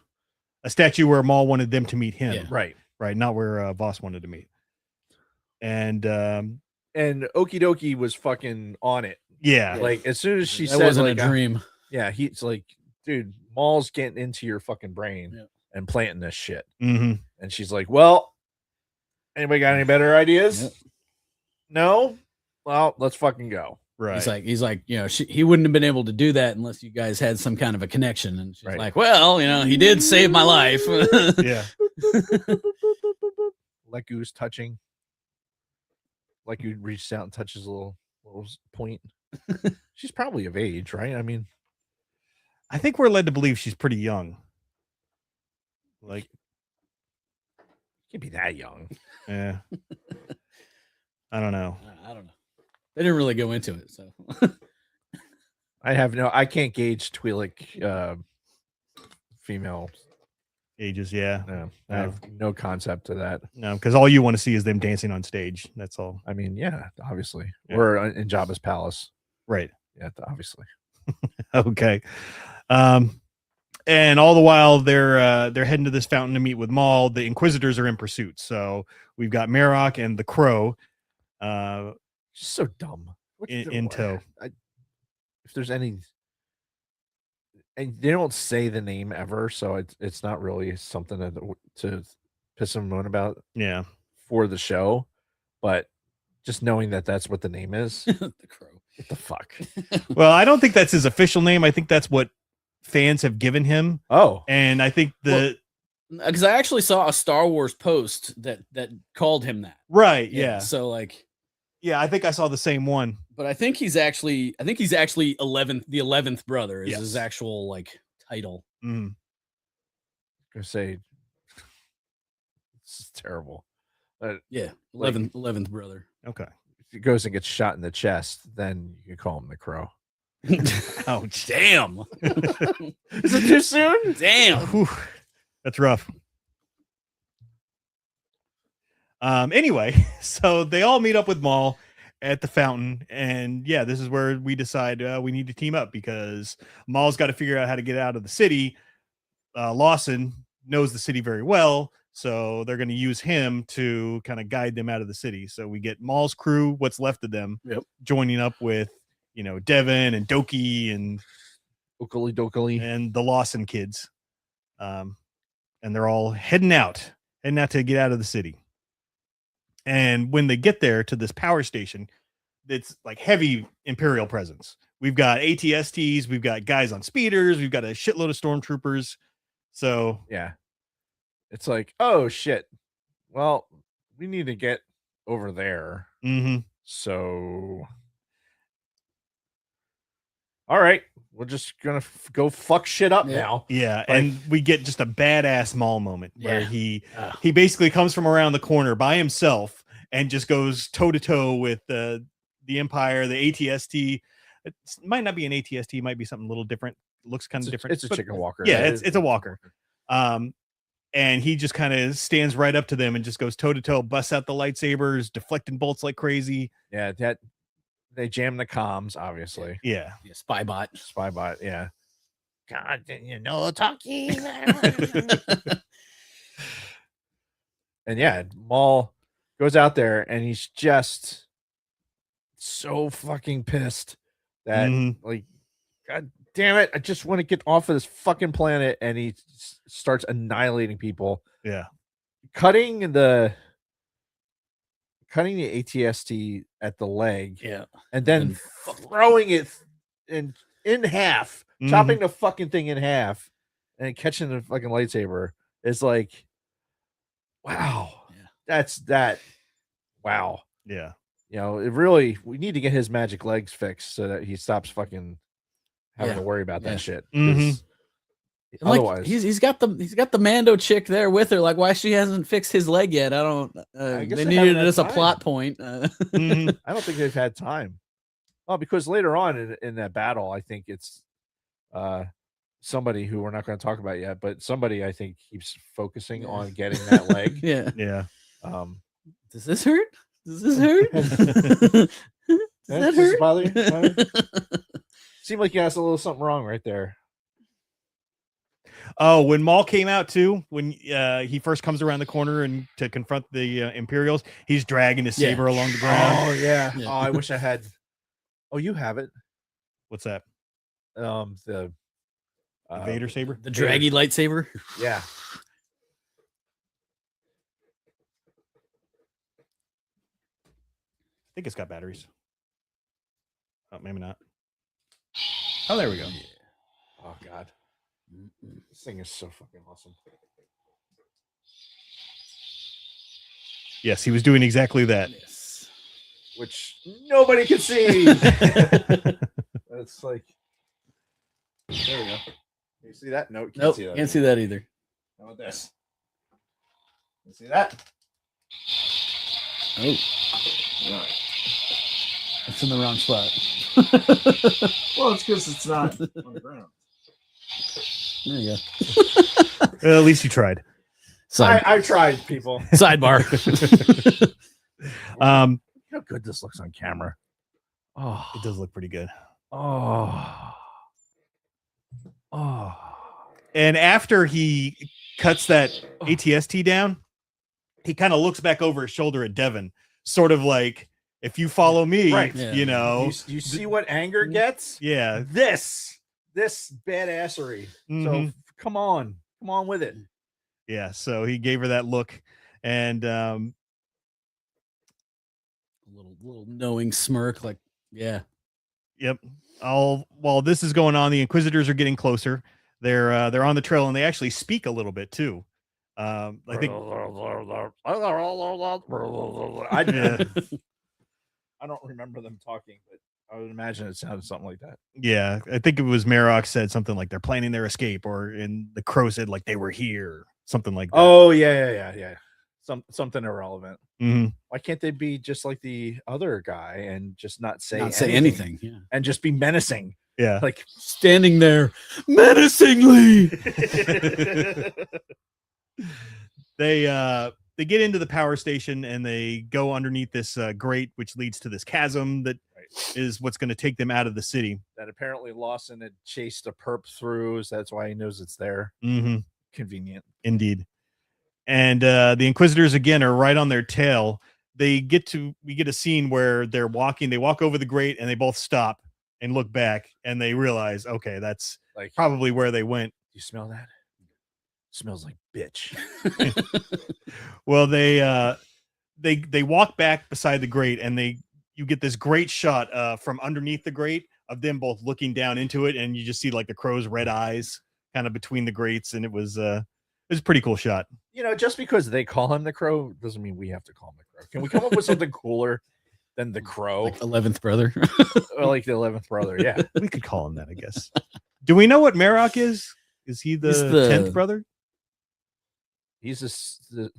statue where Maul wanted them to meet him. Yeah. Right. Not where Voss wanted to meet. And Okie Dokie was fucking on it. Yeah. Like, as soon as she that said, wasn't like, a dream. Yeah, he's like, dude, Maul's getting into your fucking brain and planting this shit. And she's like, well, anybody got any better ideas? Yep. No? Well, let's fucking go. Right. He's like, he wouldn't have been able to do that unless you guys had some kind of a connection. And she's Right. like, well, he did save my life. Yeah. Leku's touching. Leku reaches out and touches a little point. She's probably of age, right? I mean, I think we're led to believe she's pretty young. Like, can't be that young. Yeah. I don't know. I don't know. They didn't really go into it, so I can't gauge Twi'lek female ages. Yeah. No, I have no concept to that. No, because all you want to see is them dancing on stage. That's all. I mean, yeah, obviously. Yeah. We're in Jabba's palace. Right. Yeah, obviously. Okay. And all the while they're heading to this fountain to meet with Maul. The Inquisitors are in pursuit. So we've got Marok and the Crow. So dumb. In tow. If there's any, and they don't say the name ever, so it's not really something to piss someone about. Yeah. For the show, but just knowing that that's what the name is. the Crow. What the fuck? Well, I don't think that's his official name. I think that's what fans have given him. Oh, and I think Because I actually saw a Star Wars post that called him that. Right. Yeah. So like, yeah, I think I saw the same one. but I think he's actually 11th, the 11th brother is Yes. his actual like title. Mm. Gonna say this is terrible. Yeah, Like- 11th brother. Okay. If he goes and gets shot in the chest, then you can call him the Crow. Oh damn! Is it too soon? Damn! Whew. That's rough. Anyway, so they all meet up with Maul at the fountain, and yeah, this is where we decide we need to team up because Maul's got to figure out how to get out of the city. Lawson knows the city very well, so they're going to use him to kind of guide them out of the city. So we get Maul's crew, what's left of them, joining up with Devin and Doki and Dokali. and the Lawson kids, and they're all heading out to get out of the city. And when they get there to this power station, it's like heavy Imperial presence. We've got ATSTs, we've got guys on speeders, we've got a shitload of stormtroopers. So Yeah. It's like, oh shit. Well, we need to get over there. So all right, we're just gonna go fuck shit up now. Yeah, Like- and we get just a badass Maul moment where Yeah. he basically comes from around the corner by himself and just goes toe to toe with the Empire, the ATST. It might not be an ATST, it might be something a little different. It looks kind of different. It's a but- chicken walker. Yeah, it's a walker. And he just kind of stands right up to them and just goes toe to toe, busts out the lightsabers, deflecting bolts like crazy. Yeah, that they jam the comms, obviously. Yeah. Spybot. Spybot, yeah. God, talking. And yeah, Maul goes out there and he's just so fucking pissed that like, God damn it, I just want to get off of this fucking planet, and he starts annihilating people. Yeah. Cutting the ATST at the leg, and then throwing it in half, chopping the fucking thing in half, and catching the fucking lightsaber is like, wow, that's that. Wow, yeah. It really, we need to get his magic legs fixed so that he stops fucking having to worry about that shit. Otherwise, he's got the Mando chick there with her. Like, why she hasn't fixed his leg yet? I don't. I guess they they needed haven't it as had a time. plot point. I don't think they've had time. Oh, because later on in that battle, I think it's somebody who we're not going to talk about yet, but somebody I think keeps focusing on getting that leg. Yeah. Does this hurt? Does this hurt? Does that Does this hurt? bother you? Seemed like you asked a little something wrong right there. Oh, when Maul came out too, when he first comes around the corner and to confront the Imperials, he's dragging his saber along the ground. Oh yeah. Oh, I wish I had. Oh, you have it. What's that? The Vader saber? The draggy lightsaber. Yeah. I think it's got batteries. Oh, maybe not. Oh, there we go. Oh God. This thing is so fucking awesome. Yes, he was doing exactly that. Yes. Which nobody can see. It's like, there we go. Can you see that? No, Nope, can't see that either. How about this? Can you see that? Oh, All right. it's in the wrong spot. Well, it's because it's not on the ground. There you Well, at least you tried. go. I tried, people. Sidebar. How good this looks on camera. Oh, It does look pretty good. oh, And after he cuts that ATST down, he kind of looks back over his shoulder at Devin, sort of like, if you follow me, Right. Yeah. you know, You see what anger gets? yeah. This badassery. So come on with it. Yeah, so he gave her that look, and little knowing smirk, like, yeah. yep. All while this is going on, the Inquisitors are getting closer. They're on the trail, and they actually speak a little bit too. I think I don't remember them talking, but I would imagine it sounded something like that. yeah, I think it was Marok said something like they're planning their escape, or in the crow said like they were here, something like that. Oh yeah. Something irrelevant. Mhm. Why can't they be just like the other guy and just not say anything? Yeah. and just be menacing? Yeah. Like Standing there menacingly. They get into the power station and they go underneath this grate, which leads to this chasm that is what's going to take them out of the city. That apparently Lawson had chased a perp through, so that's why he knows it's there. Mm-hmm. Convenient, indeed. And the Inquisitors again are right on their tail. We get a scene where they're walking. They walk over the grate and they both stop and look back and they realize, okay, that's like probably where they went. You smell that? Smells like bitch. Well, they walk back beside the grate and you get this great shot from underneath the grate of them both looking down into it, and you just see like the crow's red eyes kind of between the grates, and it was a pretty cool shot. You know, just because they call him the Crow doesn't mean we have to call him the Crow. Can we come up with something cooler than the Crow? Like 11th brother. Or like the 11th brother, yeah. We could call him that, I guess. Do we know what Marok is? Is he the 10th brother? He's the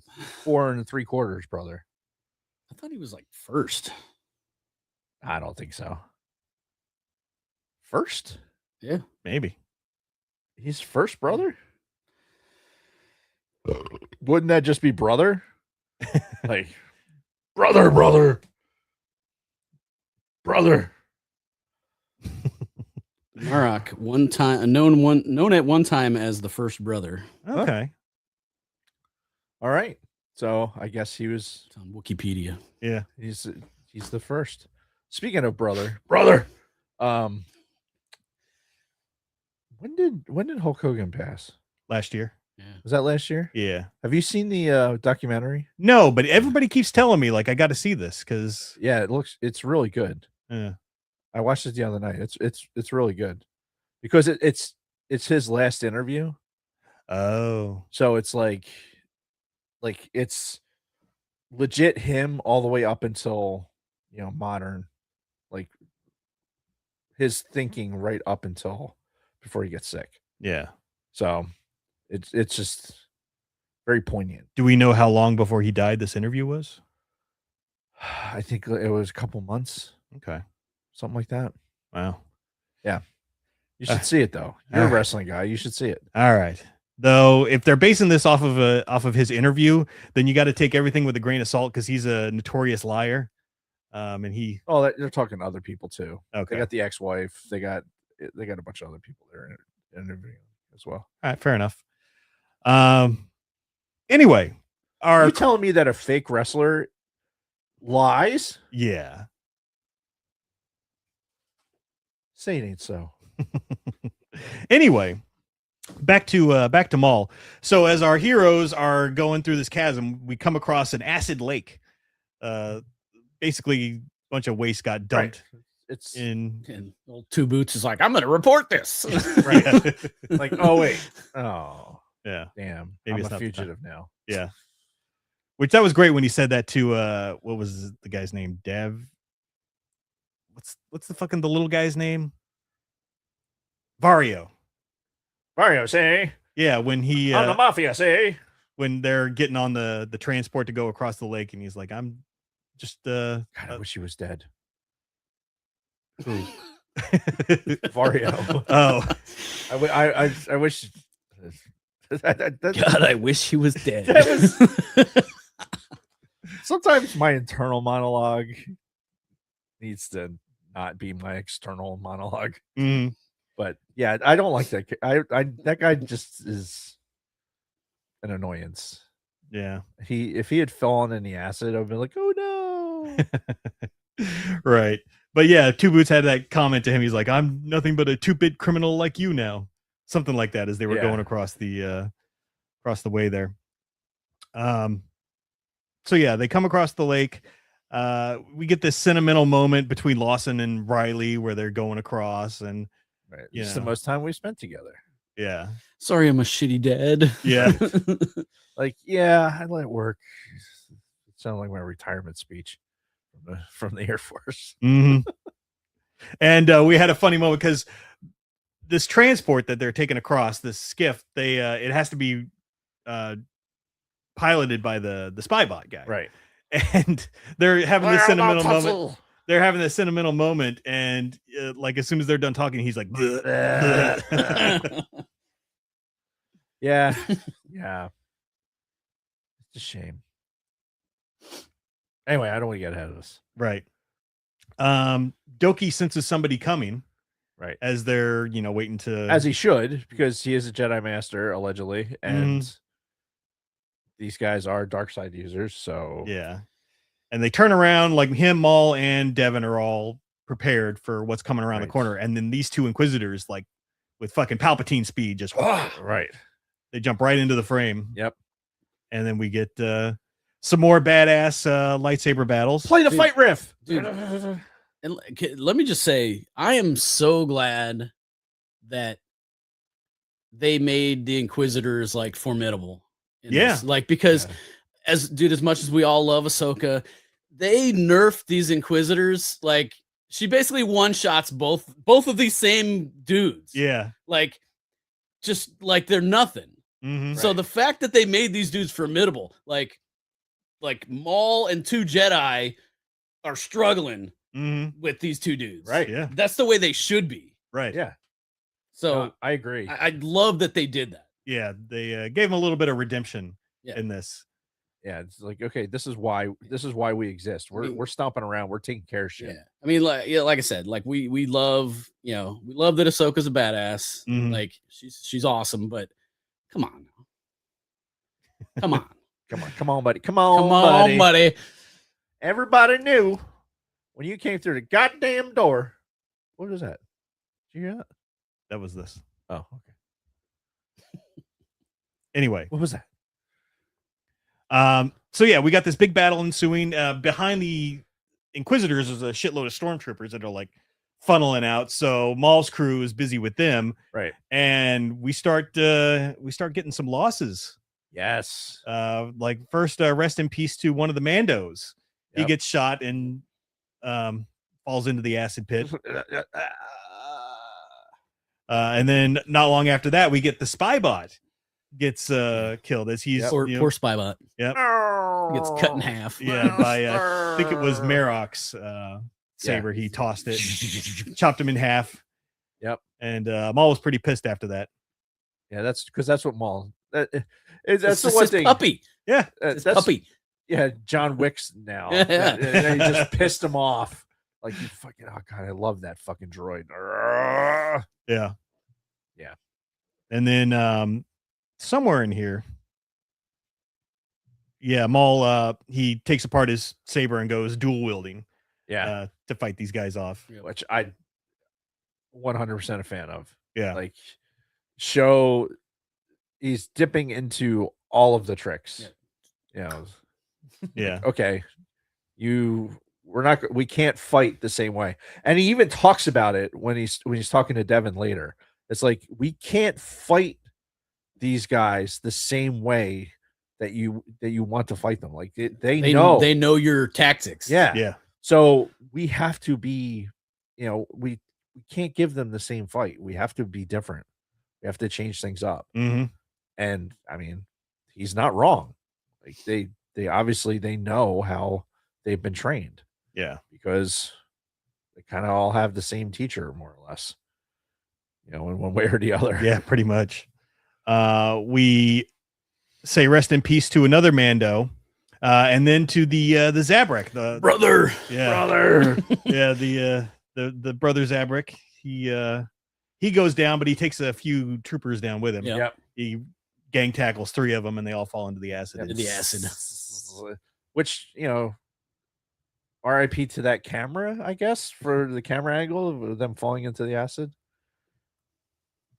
4 3/4 brother. I thought he was like first. I don't think so. First? Yeah, maybe. He's first brother? Wouldn't that just be brother? Like brother. Marok, known at one time as the first brother. Okay. All right. So I guess he was It's on Wikipedia. Yeah. He's the first. Speaking of brother. When did Hulk Hogan pass? Last year. Yeah. Was that last year? Yeah. Have you seen the documentary? No, but everybody keeps telling me like I got to see this because Yeah, it's really good. yeah. I watched it the other night. It's really good because it's his last interview. Oh. So it's like it's legit him all the way up until modern, like his thinking right up until before he gets sick. Yeah. So it's just very poignant. Do we know how long before he died this interview was? I think it was a couple months, Okay. something like that. Wow. Yeah. You should see it though. You're a wrestling guy. You should see it. All right. Though if they're basing this off of his interview, then you got to take everything with a grain of salt because he's a notorious liar. And they're talking to other people too. Okay. They got the ex-wife. They got a bunch of other people there interviewing as well. All right, fair enough. Anyway, are you telling me that a fake wrestler lies? Yeah. Say it ain't so. Anyway, back to Maul. So as our heroes are going through this chasm, we come across an acid lake. Basically, a bunch of waste got dumped. Right. It's and old Two Boots is like, I'm gonna report this. Right. Like, oh wait. Oh. Yeah. Damn. Maybe I'm it's a not fugitive now. Yeah. Which that was great when he said that to what was the guy's name? Dev. What's the little guy's name? Vario, say. Yeah, when he on the mafia, say. When they're getting on the transport to go across the lake, and he's like, I'm just God, I wish he was dead. Who? Vario. Oh. I wish God, I wish he was dead. Sometimes my internal monologue needs to not be my external monologue. Mm. But yeah, I don't like that. That guy just is an annoyance. Yeah. If he had fallen in the acid, I'd be like, oh no. Right. But yeah, Two Boots had that comment to him. He's like, I'm nothing but a 2-bit criminal like you now. Something like that as they were going across the way there. So yeah, they come across the lake. We get this sentimental moment between Lawson and Riley where they're going across, and it's the most time we spent together. Yeah. Sorry, I'm a shitty dad. Yeah. Like, yeah, I let it work. It sounded like my retirement speech from the Air Force. Mm-hmm. And we had a funny moment because this transport that they're taking across, this skiff, they it has to be piloted by the spy bot guy. Right. And they're having this sentimental moment. They're having this sentimental moment, and like as soon as they're done talking, he's like, bleh, bleh. Yeah. Yeah. It's a shame. Anyway, I don't want to get ahead of this. Right. Doki senses somebody coming. Right. As they're, waiting to. As he should, because he is a Jedi Master, allegedly. And these guys are dark side users. So, yeah. And they turn around, like him, Maul, and Devin are all prepared for what's coming around the corner. And then these two Inquisitors, like with fucking Palpatine speed, just right. They jump right into the frame. Yep. And then we get some more badass lightsaber battles. Play the fight riff. Dude. And let me just say, I am so glad that they made the Inquisitors like formidable. Yeah. Like, because as much as we all love Ahsoka, they nerfed these Inquisitors. Like, she basically one-shots both of these same dudes. Yeah. Like, just like they're nothing. Mm-hmm. So the fact that they made these dudes formidable, like Maul and two Jedi are struggling with these two dudes. Right. Yeah. That's the way they should be. Right. Yeah. So I agree. I love that they did that. Yeah. They gave him a little bit of redemption in this. Yeah, it's like, okay, this is why we exist. We're stomping around. We're taking care of shit. Yeah. I mean, like I said, like we love, we love that Ahsoka's a badass. Like she's awesome, but come on now. Come on. Come on, buddy. Come on, buddy. Everybody knew when you came through the goddamn door. What was that? Did you hear that? That was this. Oh, okay. Anyway. What was that? So yeah, we got this big battle ensuing. Behind the Inquisitors is a shitload of stormtroopers that are like funneling out. So Maul's crew is busy with them. Right. And we start getting some losses. Yes. Like first, rest in peace to one of the Mandos. He gets shot and falls into the acid pit. And then not long after that, we get the spy bot gets killed as he's poor Spybot. Yep. Gets cut in half. Yeah, by I think it was Marok's saber. He tossed it, chopped him in half. Yep. And Maul was pretty pissed after that. Yeah, that's what Maul. That's the one thing. Puppy. Yeah, that's puppy. Yeah, John Wick's now. And he just pissed him off. Like, you fucking, oh god, I love that fucking droid. Yeah. Yeah. And then somewhere in here, Maul he takes apart his saber and goes dual wielding. Yeah. To fight these guys off. Which I 100% a fan of. Yeah. Like, he's dipping into all of the tricks. Yeah. Yeah. Okay. We can't fight the same way. And he even talks about it when he's talking to Devin later. It's like, we can't fight these guys the same way that you want to fight them. Like they know your tactics. Yeah. Yeah. So we have to be, we can't give them the same fight. We have to be different. We have to change things up. Mm-hmm. And I mean, he's not wrong. Like they obviously they know how they've been trained. Yeah. Because they kind of all have the same teacher, more or less. In one way or the other. Yeah, pretty much. We say rest in peace to another Mando. And then to the Zabrak, the brother. Yeah. Brother. Yeah, the brother Zabrak. He goes down, but he takes a few troopers down with him. Yep. He gang tackles 3 of them and they all fall into the acid. Into the acid. Which, RIP to that camera, I guess, for the camera angle of them falling into the acid.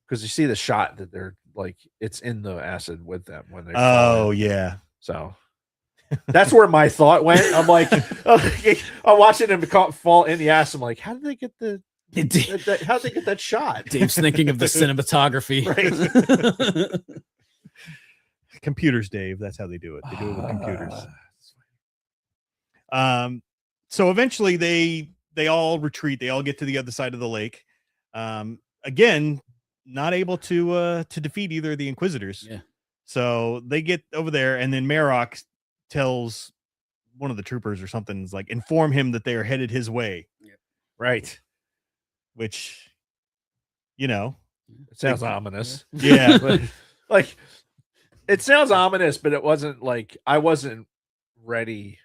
Because you see the shot that they're like, it's in the acid with them when they fall in. Yeah. So that's where my thought went. I'm like, I'm watching them fall in the acid. I'm like, how did they get the How'd they get that shot? Dave's thinking of the cinematography. Right. Computers, Dave. That's how they do it. They do it with computers. So eventually they all retreat. They all get to the other side of the lake. Again, not able to defeat either of the Inquisitors. Yeah. So they get over there, and then Marok tells one of the troopers or something, is like, inform him that they are headed his way. Right. Which, you know, It sounds ominous. yeah. But, like, it sounds ominous, but it wasn't like I wasn't ready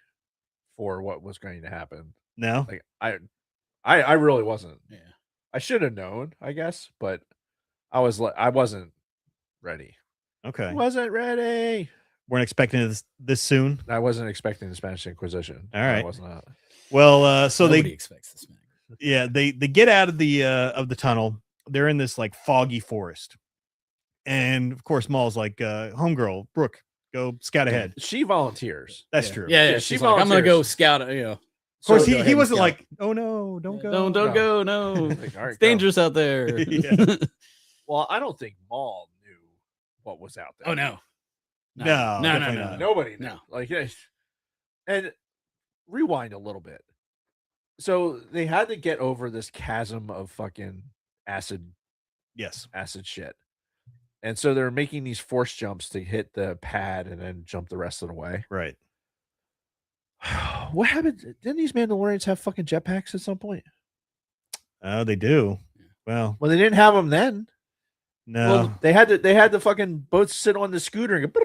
for what was going to happen. No. Like I really wasn't. Yeah. I should have known, I guess, but I wasn't ready. Okay. Wasn't ready. Weren't expecting this soon. I wasn't expecting the Spanish Inquisition. All right. I was not. Well, so Nobody they expects this, man. yeah, they get out of the tunnel. They're in this like foggy forest. And of course, Maul's like, homegirl, Brooke, go scout ahead. She volunteers. That's Yeah. true. Yeah, Yeah, she's she like, I'm gonna go volunteers. scout. You know, Of course, So go ahead he and wasn't scout. like, oh no, don't go. Don't No. go. No, Like, all right, it's go. dangerous out there. Yeah. Well, I don't think Maul knew what was out there. Oh no. No, no, definitely no, not. Nobody knew. No. Like, and rewind a little bit. So they had to get over this chasm of fucking acid Yes. shit. And so they're making these force jumps to hit the pad and then jump the rest of the way. Right. What happened? Didn't these Mandalorians have fucking jetpacks at some point? Oh, they do. Well, Well, they didn't have them then. no. Well, they had to fucking both sit on the scooter and go.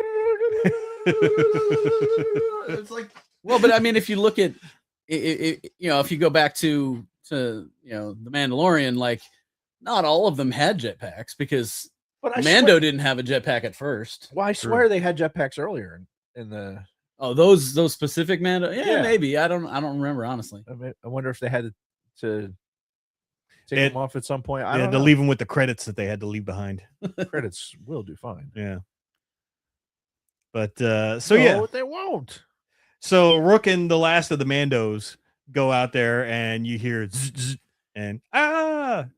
It's like, Well, but I mean, if you look at it, you know, if you go back to the Mandalorian, like not all of them had jetpacks because but I Mando swear, didn't have a jetpack at first. well, I swear they had jetpacks earlier in the. Oh, those specific Mando? Yeah, Yeah. maybe. I don't remember honestly. I wonder if they had to take It- them off at some point. I They don't had to know. leave them with the credits that they had to leave behind. Credits will do fine. Yeah. But so yeah. they won't. So Rook and the last of the Mandos go out there, and you hear zzz, zzz, and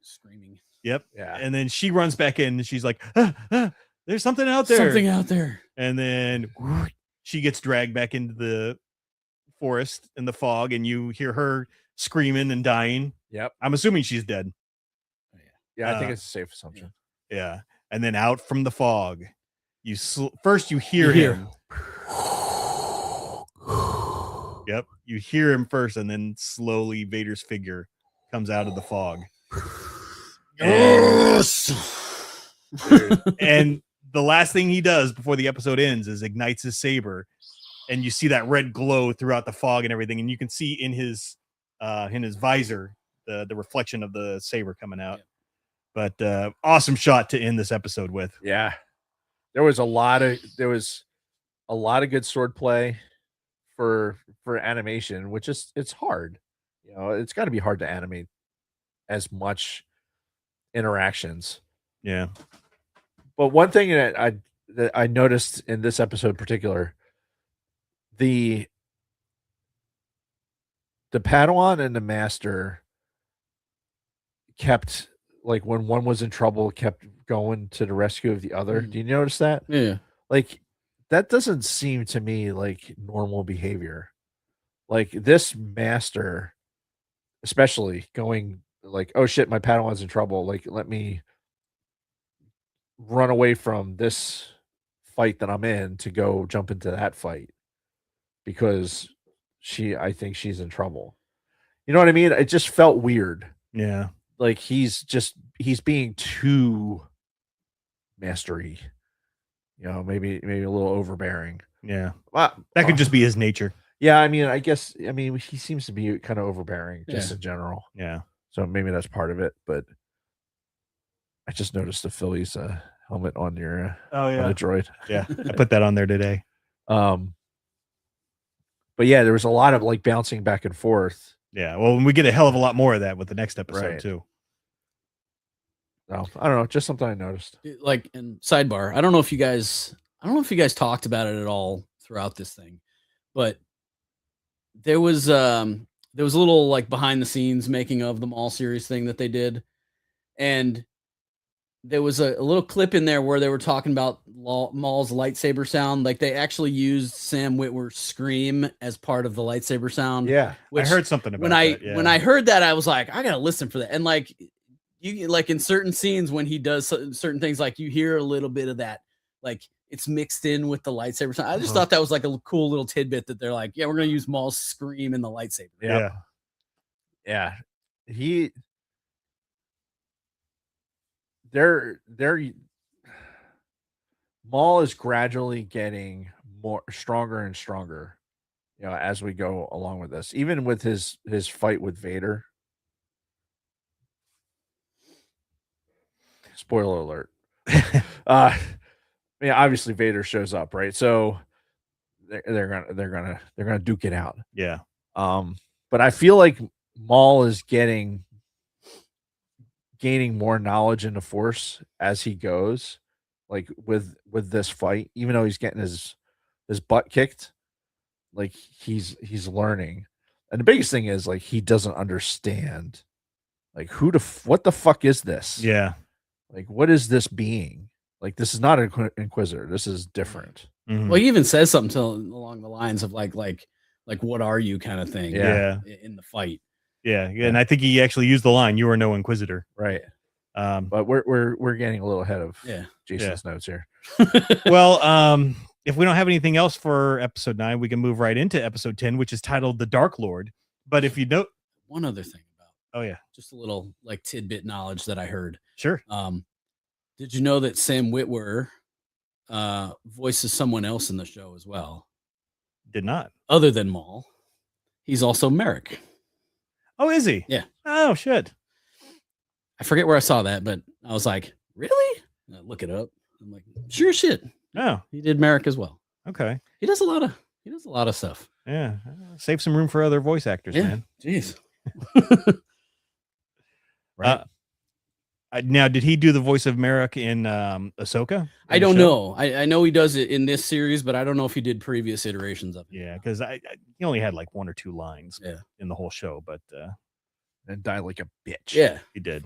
Screaming. yep. Yeah. And then she runs back in, and she's like, there's something out there. Something out there. And then she gets dragged back into the forest in the fog, and you hear her screaming and dying. Yep. I'm assuming she's dead. Yeah, I think Uh, it's a safe assumption. Yeah. And then out from the fog, first you hear him. Yep. You hear him first, and then slowly Vader's figure comes out of the fog. Yes. And the last thing he does before the episode ends is ignites his saber, and you see that red glow throughout the fog and everything, and you can see in his visor the reflection of the saber coming out. But awesome shot to end this episode with. Yeah. There was a lot of good sword play for animation, which is it's hard. You know, it's got to be hard to animate as much interactions. Yeah. But one thing that I noticed in this episode in particular, the Padawan and the Master kept, like, when one was in trouble, kept going to the rescue of the other. Mhm. Do you notice that? Yeah. Like, that doesn't seem to me like normal behavior. Like, this Master, especially, going like, oh shit, my Padawan's in trouble. Like, let me run away from this fight that I'm in to go jump into that fight because I think she's in trouble. You know what I mean? It just felt weird. Yeah. Like he's being too mastery. You know, maybe a little overbearing. Yeah. That could just be his nature. Yeah, I mean, he seems to be kind of overbearing just in general. Yeah. So maybe that's part of it, but I just noticed the Phillies helmet on your on the droid. Yeah. I put that on there today. But yeah, there was a lot of like bouncing back and forth. Yeah. Well, we get a hell of a lot more of that with the next episode Right. too. No, I don't know, just something I noticed. Like, in sidebar, I don't know if you guys talked about it at all throughout this thing, but there was there was a little like behind the scenes making of the Maul series thing that they did, and there was a little clip in there where they were talking about Maul's lightsaber sound. Like they actually used Sam Witwer's scream as part of the lightsaber sound. Yeah, I heard something about when that. Yeah. when I heard that, I was like, I gotta listen for that. And like you like in certain scenes when he does certain things, like you hear a little bit of that, like it's mixed in with the lightsaber sound. I just thought that was like a cool little tidbit that they're like, yeah, we're gonna use Maul's scream in the lightsaber. Yeah. They're Maul is gradually getting stronger and stronger, as we go along with this. Even with his fight with Vader. Spoiler alert. Obviously Vader shows up, right? So they're gonna duke it out. Yeah. But I feel like Maul is gaining more knowledge in the Force as he goes, like with this fight. Even though he's getting his butt kicked, like he's learning. And the biggest thing is like he doesn't understand, like what the fuck is this? Yeah. Like what is this being? Like this is not an Inquisitor. This is different. Well, he even says something along the lines of like what are you kind of thing. Yeah. In the fight. Yeah. And I think he actually used the line, "You are no Inquisitor." Right. But we're getting a little ahead of Jason's notes here. Well, if we don't have anything else for episode 9, we can move right into episode 10, which is titled "The Dark Lord." But if you know one other thing about just a little like tidbit knowledge that I heard. Sure. Did you know that Sam Witwer voices someone else in the show as well? Did not. Other than Maul, he's also Merrick. Oh, is he? Yeah. Oh, shit. I forget where I saw that, but I was like, really? And I look it up. I'm like, sure shit. Oh, he did Merrick as well. Okay. He does a lot of stuff. Yeah. Save some room for other voice actors, man. Jeez. Right. Now, did he do the voice of Merrick in Ahsoka? I don't know. I know he does it in this series, but I don't know if he did previous iterations of it. Yeah, because he only had like 1 or 2 lines Yeah. in the whole show, but and died like a bitch. Yeah, he did.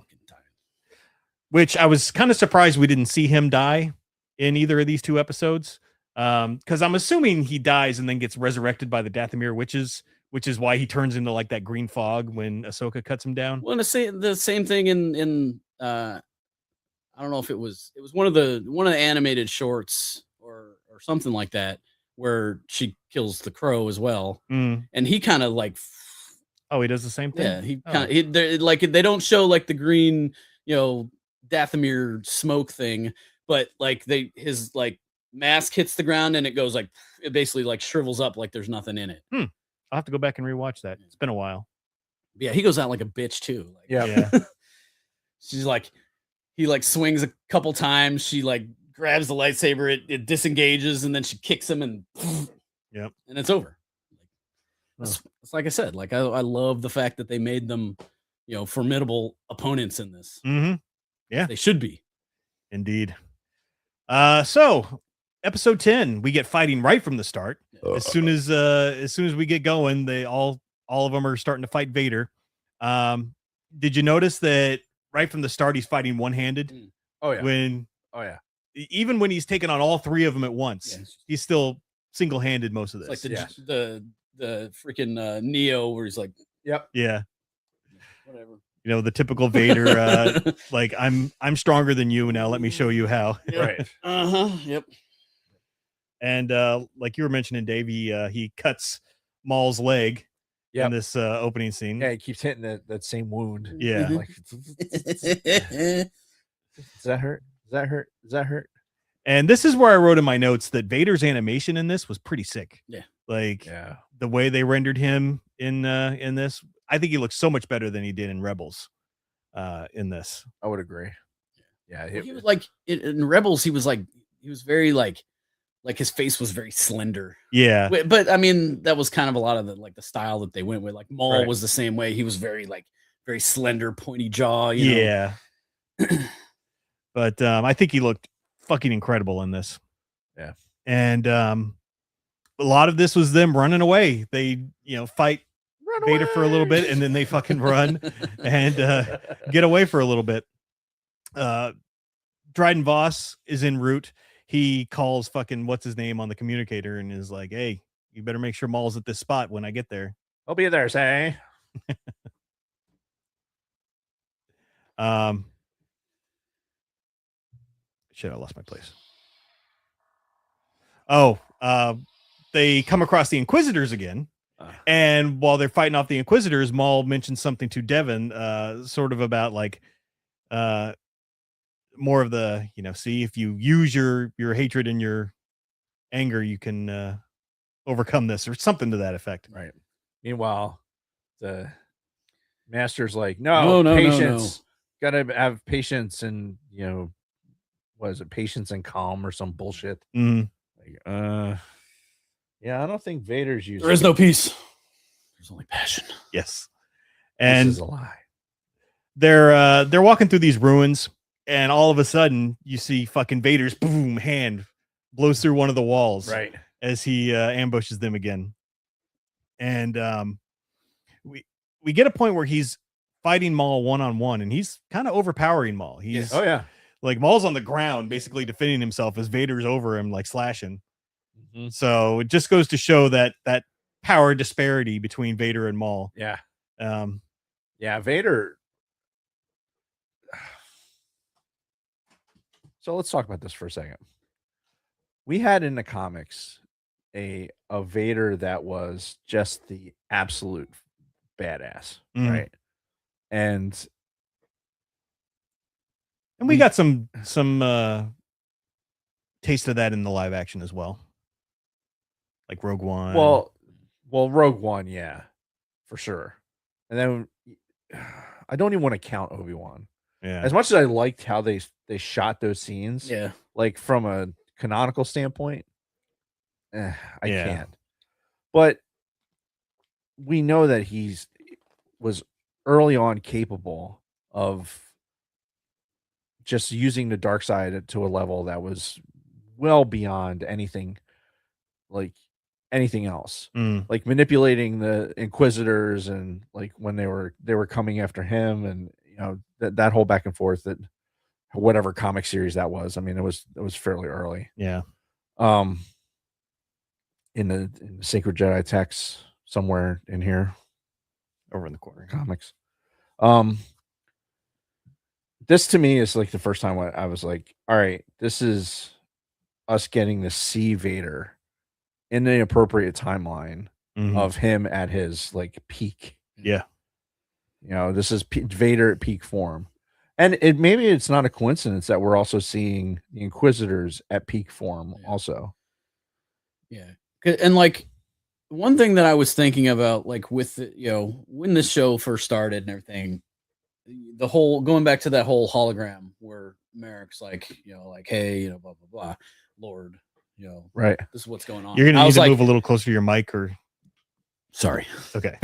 Which I was kind of surprised we didn't see him die in either of these 2 episodes, because I'm assuming he dies and then gets resurrected by the Dathomir witches, which is why he turns into like that green fog when Ahsoka cuts him down. Well, the same thing in I don't know if it was one of the animated shorts or something like that where she kills the crow as well, and he kind of like, he does the same thing. Yeah, he kind of like they don't show like the green, Dathomir smoke thing, but like his like mask hits the ground and it goes like it basically like shrivels up like there's nothing in it. I'll have to go back and rewatch that. It's been a while. Yeah, he goes out like a bitch too. Like, yeah. She's like, he like swings a couple times. She like grabs the lightsaber, it disengages, and then she kicks him, and and it's over. It's like I said, like I love the fact that they made them, formidable opponents in this. Mm-hmm. Yeah, they should be. Indeed. So episode 10, we get fighting right from the start. As soon as we get going, they all of them are starting to fight Vader. Did you notice that right from the start he's fighting one-handed? Oh yeah. Even when he's taking on all 3 of them at once, he's still single-handed most of this. It's like the freaking Neo where he's like, yep, yeah, whatever. The typical Vader, like I'm stronger than you now. Let me show you how. Right. Yep. And like you were mentioning, Dave, he cuts Maul's leg in this opening scene. Yeah, he keeps hitting that same wound. Yeah. Like, does that hurt? Does that hurt? Does that hurt? And this is where I wrote in my notes that Vader's animation in this was pretty sick. Yeah. Like the way they rendered him in this, I think he looks so much better than he did in Rebels in this. I would agree. Yeah. He was like in Rebels, he was very like his face was very slender. Yeah. But I mean, that was kind of a lot of the style that they went with. Like Maul was the same way. He was very slender, pointy jaw. You know? But I think he looked fucking incredible in this. Yeah. And a lot of this was them running away. They, fight Vader for a little bit, and then they fucking run and get away for a little bit. Dryden Voss is en route. He calls fucking what's his name on the communicator and is like, "Hey, you better make sure Maul's at this spot when I get there." I'll be there, say. Shit, I lost my place. Oh, they come across the Inquisitors again. And while they're fighting off the Inquisitors, Maul mentions something to Devin, sort of about like more of the, see, if you use your hatred and your anger, you can overcome this, or something to that effect. Right. Meanwhile, the master's like, no, patience. Gotta have patience and, what is it, patience and calm or some bullshit. Mm-hmm. Like, yeah, I don't think Vader's using. There is no peace. There's only passion. Yes. And this is a lie. They're walking through these ruins, and all of a sudden you see fucking Vader's boom hand blows through one of the walls, right, as he ambushes them again. And we get a point where he's fighting Maul one-on-one, and he's kind of overpowering Maul. He's like, Maul's on the ground basically defending himself as Vader's over him, like slashing. Mm-hmm. So it just goes to show that power disparity between Vader and Maul. Yeah. Vader. So let's talk about this for a second. We had in the comics a Vader that was just the absolute badass, right? And we got some taste of that in the live action as well, like Rogue One. Well, Rogue One, yeah, for sure. And then I don't even want to count Obi-Wan. Yeah. As much as I liked how they shot those scenes, like from a canonical standpoint, I can't. But we know that was early on capable of just using the dark side to a level that was well beyond anything else. Like manipulating the Inquisitors, and like when they were coming after him, and that whole back and forth, that whatever comic series that was. I mean, it was fairly early. Yeah. In the Sacred Jedi text somewhere in here, over in the corner, comics. This to me is like the first time I was like, all right, this is us getting to see Vader in the appropriate timeline of him at his like peak. Yeah. This is Vader at peak form. And maybe it's not a coincidence that we're also seeing the Inquisitors at peak form also. Yeah. And like one thing that I was thinking about, like with when this show first started and everything, the whole going back to that whole hologram where Merrick's like, hey, blah blah blah, Lord, right, this is what's going on. You're gonna need to move a little closer to your mic, or sorry. Okay.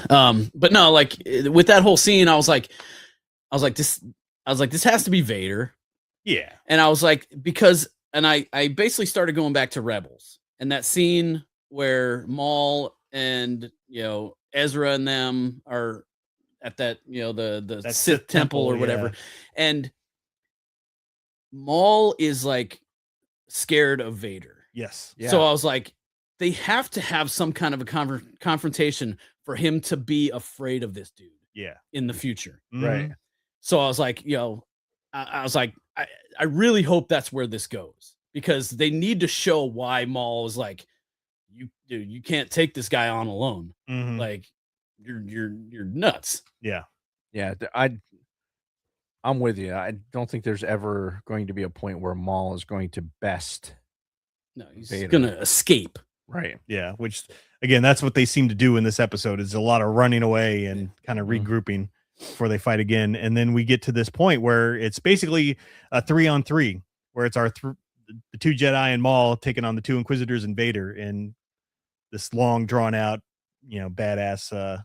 But no, like with that whole scene, I was like this has to be Vader. Yeah. And I was like, because I basically started going back to Rebels and that scene where Maul and Ezra and them are at that the Sith temple or whatever, and Maul is like scared of Vader. Yes. Yeah. So I was like, they have to have some kind of a confrontation for him to be afraid of this dude. Yeah. In the future. Right. So I was like, I was like, I really hope that's where this goes, because they need to show why Maul is like, you can't take this guy on alone. Like you're nuts. Yeah. I'm with you. I don't think there's ever going to be a point where Maul is going to best. No, he's gonna escape. Right. Yeah. Which again, that's what they seem to do in this episode, is a lot of running away and kind of regrouping before they fight again. And then we get to this point where it's basically a 3-on-3, where it's the 2 Jedi and Maul taking on the 2 Inquisitors and Vader in this long drawn out, badass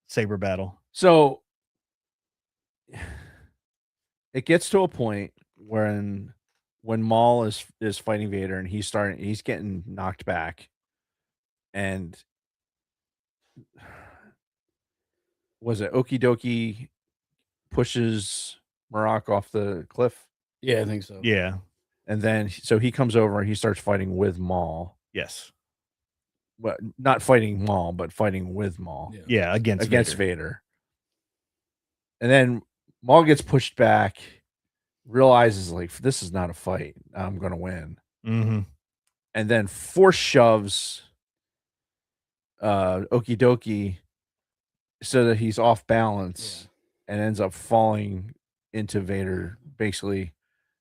saber battle. So it gets to a point when Maul is fighting Vader and he's getting knocked back, and was it Okie Dokie pushes Marak off the cliff, Yeah, I think so. Yeah. and then so he comes over and he starts fighting with Maul. Yes. Well, not fighting Maul, but fighting with Maul. Yeah. Against Vader. And then Maul gets pushed back, realizes like this is not a fight. I'm gonna win. Mm-hmm. And then force shoves Okie Dokie so that he's off balance and ends up falling into Vader, basically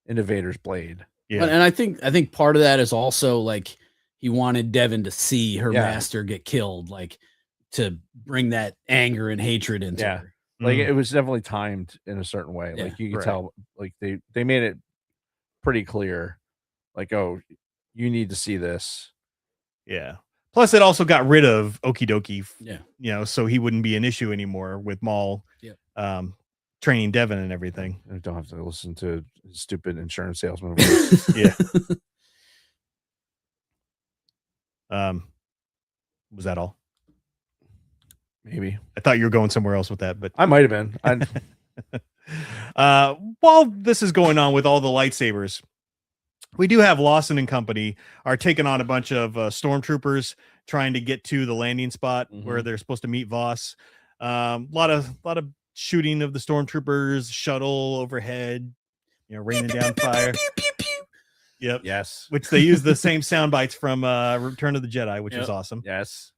into Vader's blade. Yeah. And I think part of that is also like he wanted Devin to see her Yeah. master get killed, like to bring that anger and hatred into Yeah. her. Like it was definitely timed in a certain way. Yeah, like you could right. tell, like they made it pretty clear. Like, oh, you need to see this. Yeah. Plus, it also got rid of Okie Dokie. Yeah. You know, so he wouldn't be an issue anymore with Maul. Yeah. Training Devin and everything. I don't have to listen to stupid insurance salesman. Yeah. Was that all? Maybe I thought you were going somewhere else with that, but I might have been. while this is going on with all the lightsabers, we do have Lawson and company are taking on a bunch of stormtroopers trying to get to the landing spot where they're supposed to meet Voss. A lot of shooting of the stormtroopers, shuttle overhead, you know, raining down fire. Yep. Yes. Which they use the same sound bites from Return of the Jedi, which is awesome. Yes.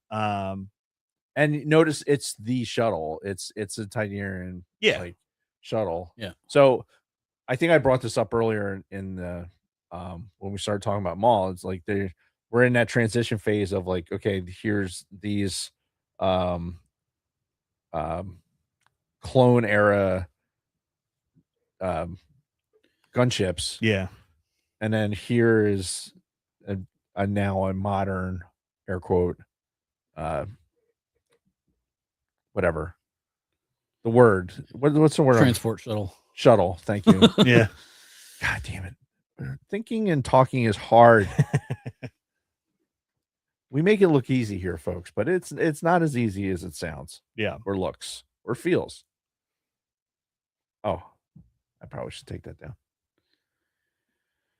And notice it's the shuttle. It's a Tynerian like shuttle. Yeah. So I think I brought this up earlier in the when we started talking about Maul. It's like we're in that transition phase of like, okay, here's these clone era gunships. Yeah. And then here is a now a modern air quote whatever the word what's the word Transport shuttle, thank you. Yeah. God damn it, thinking and talking is hard. We make it look easy here, folks, but it's not as easy as it sounds. Yeah. Or looks or feels. Oh, I probably should take that down.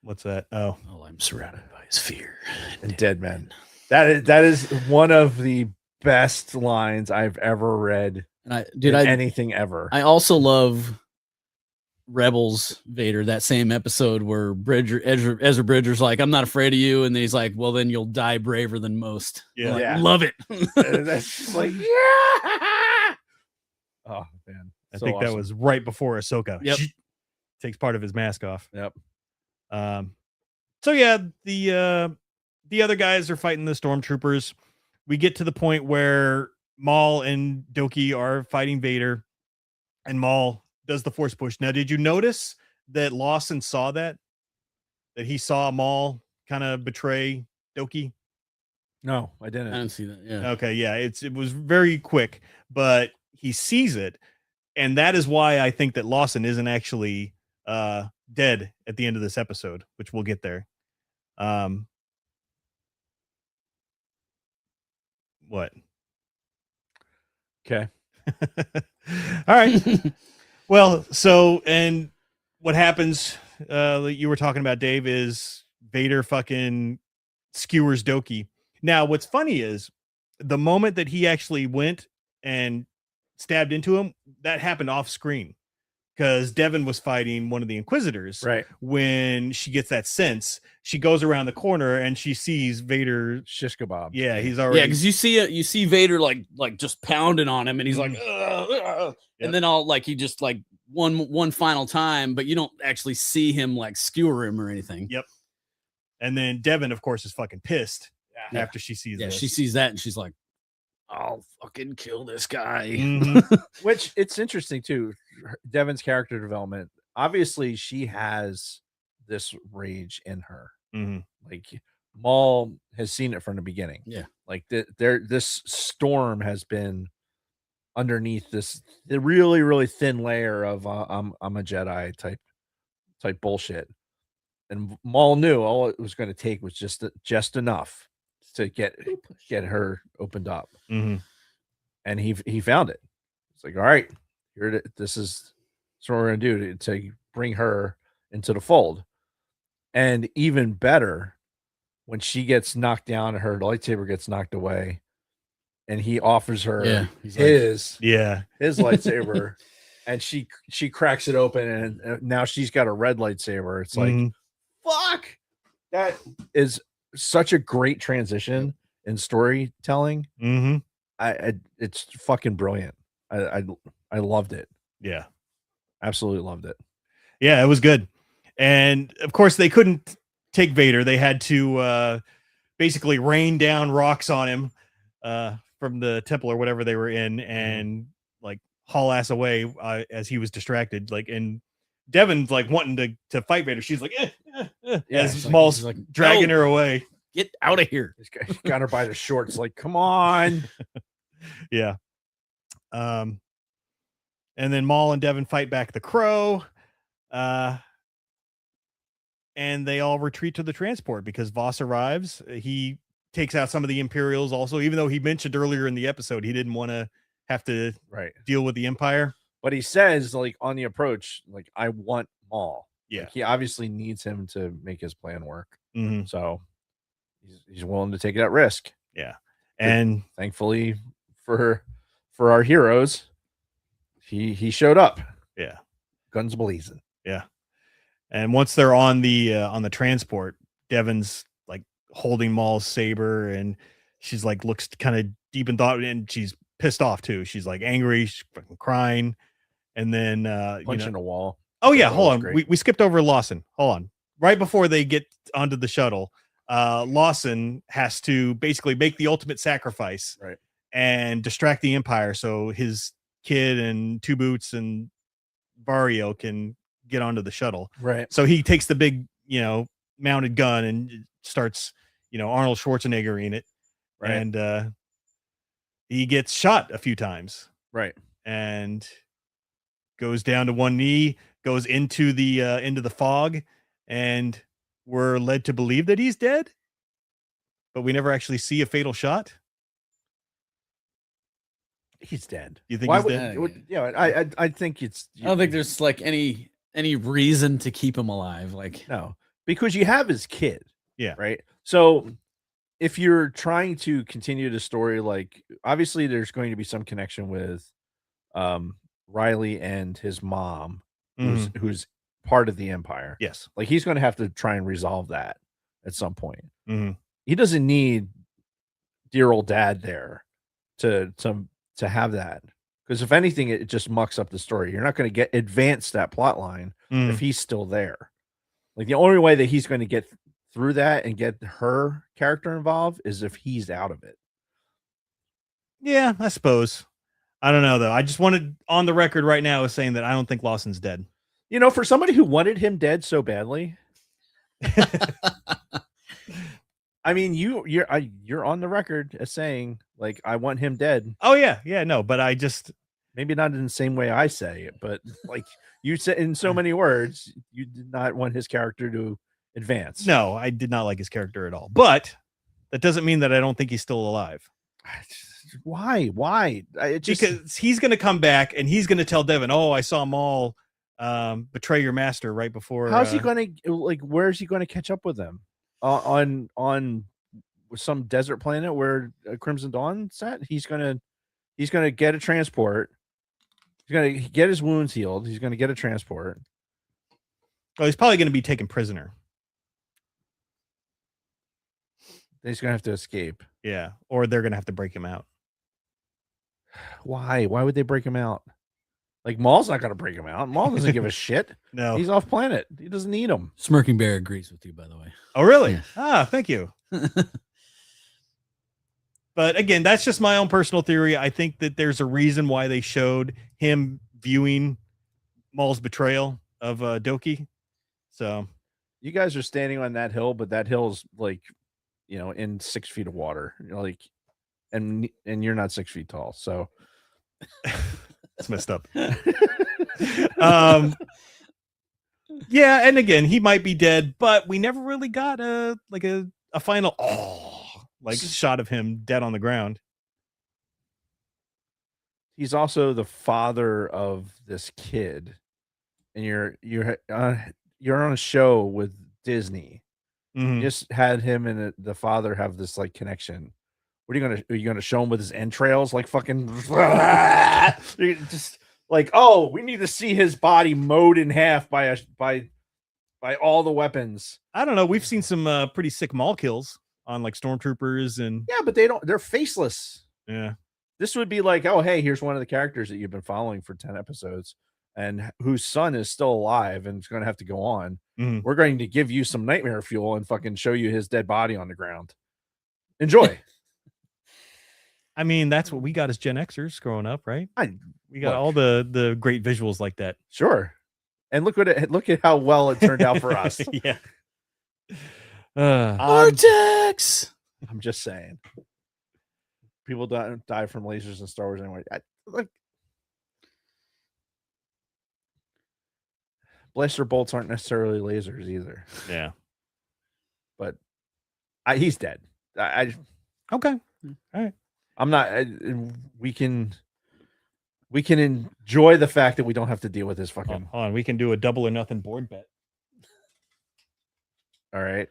What's that? Oh, I'm surrounded by his fear and dead men. That is one of the best lines I've ever read. And anything ever. I also love Rebels Vader, that same episode where Ezra Bridger's like, I'm not afraid of you, and then he's like, well, then you'll die braver than most. Yeah. Like, love it. That's just like, yeah. Oh man, I think that was right before Ahsoka. Yep. Takes part of his mask off. Yep. So yeah, the other guys are fighting the stormtroopers. We get to the point where Maul and Doki are fighting Vader, and Maul does the force push. Now, did you notice that Lawson saw that he saw Maul kind of betray Doki? No, I didn't. I didn't see that. Yeah. Okay, yeah, it was very quick, but he sees it, and that is why I think that Lawson isn't actually dead at the end of this episode, which we'll get there. What? Okay. All right. Well, so, and what happens, you were talking about, Dave, is Vader fucking skewers Doki. Now, what's funny is the moment that he actually went and stabbed into him, that happened off screen because Devin was fighting one of the Inquisitors. Right. When she gets that sense, she goes around the corner and she sees Vader shish kebab. Yeah, he's already. Yeah, because you see Vader like just pounding on him, and he's like, and then he just like one final time, but you don't actually see him like skewer him or anything. Yep. And then Devin, of course, is fucking pissed after she sees this. She sees that and she's like, I'll fucking kill this guy. Mm-hmm. Which it's interesting too. Devin's character development. Obviously, she has this rage in her. Mm-hmm. Like Maul has seen it from the beginning. Yeah. Like this storm has been underneath the really, really thin layer of I'm a Jedi type bullshit. And Maul knew all it was going to take was just enough to get her opened up. Mm-hmm. and he found it. It's like, all right, this is what we're gonna do to bring her into the fold. And even better, when she gets knocked down and her lightsaber gets knocked away, and he offers her his lightsaber, and she cracks it open, and now she's got a red lightsaber. It's like, fuck, that is such a great transition in storytelling. It's fucking brilliant. I loved it. Yeah, absolutely loved it. Yeah, it was good. And of course, they couldn't take Vader. They had to basically rain down rocks on him from the temple or whatever they were in, and like haul ass away as he was distracted. Like, and Devin's like wanting to fight Vader. She's like, as Maul's like dragging her away. Get out of here. He's got her by the shorts. Like, come on. Yeah. And then Maul and Devin fight back the crow. And they all retreat to the transport because Voss arrives. He takes out some of the Imperials also, even though he mentioned earlier in the episode he didn't want to have to deal with the Empire. But he says, like, on the approach, like, I want Maul. Yeah. Like, he obviously needs him to make his plan work. So he's willing to take that risk. Yeah. And thankfully for our heroes, he showed up. Yeah. Guns blazing. Yeah. And once they're on the transport, Devin's like holding Maul's saber, and she's like looks kind of deep in thought, and she's pissed off too. She's like angry, she's fucking crying, and then punching a wall. Oh yeah, hold on. We skipped over Lawson. Hold on. Right before they get onto the shuttle, Lawson has to basically make the ultimate sacrifice, and distract the Empire so his kid and Two Boots and Barrio can get onto the shuttle. Right. So he takes the big, mounted gun and starts, Arnold Schwarzenegger in it. Right. And he gets shot a few times. Right. And goes down to one knee, goes into the fog, and we're led to believe that he's dead. But we never actually see a fatal shot. He's dead. You think he's dead? Yeah, I think it's. I don't think there's like any reason to keep him alive. Like, no, because you have his kid. Yeah. Right. So if you're trying to continue the story, like, obviously there's going to be some connection with Riley and his mom, who's part of the Empire. Yes. Like, he's going to have to try and resolve that at some point. He doesn't need dear old dad there to have that, because if anything, it just mucks up the story. You're not going to advance that plot line if he's still there. Like, the only way that he's going to get through that and get her character involved is if he's out of it. Yeah, I suppose. I don't know though. I just wanted on the record right now as saying that I don't think Lawson's dead. For somebody who wanted him dead so badly. I mean, you're on the record as saying, like, I want him dead. Oh yeah, no, but I just, maybe not in the same way I say it, but like you said in so many words, you did not want his character to advance. No, I did not like his character at all. But that doesn't mean that I don't think he's still alive. Why? Because he's going to come back and he's going to tell Devin, "Oh, I saw Maul betray your master right before." How's he going to, like, where's he going to catch up with them? On some desert planet where Crimson Dawn's at? He's gonna get a transport. He's gonna get his wounds healed. He's gonna get a transport. Oh, he's probably gonna be taken prisoner. He's gonna have to escape. Yeah, or they're gonna have to break him out. Why? Why would they break him out? Like, Maul's not gonna break him out. Maul doesn't give a shit. No, he's off planet. He doesn't need him. Smirking Bear agrees with you, by the way. Oh, really? Yeah. Ah, thank you. But again, that's just my own personal theory. I think that there's a reason why they showed him viewing Maul's betrayal of Doki. So you guys are standing on that hill, but that hill's like, in 6 feet of water. Like, and you're not 6 feet tall, so it's messed up. Yeah, and again, he might be dead, but we never really got a final shot of him dead on the ground. he's also the father of this kid, and you're on a show with Disney. Mhm. You just had him and the father have this like connection. What are you gonna show him with his entrails? Like fucking You're just like, oh, we need to see his body mowed in half by all the weapons. I don't know. We've seen some pretty sick Maul kills on like stormtroopers and Yeah, but they're faceless. yeah. This would be like, oh, hey, here's one of the characters that you've been following for 10 episodes and whose son is still alive and is going to have to go on. Mhm. We're going to give you some nightmare fuel and fucking show you his dead body on the ground. Enjoy. I mean, that's what we got as Gen Xers growing up, right? We got look. all the great visuals like that. Sure. And look at how well it turned out for us. Yeah. Vortex. I'm just saying. People die from lasers in Star Wars anyway. Blaster bolts aren't necessarily lasers either. Yeah. But he's dead. Okay. All right. I'm not. We can enjoy the fact that we don't have to deal with this fucking. Hold on. We can do a double or nothing board bet. All right.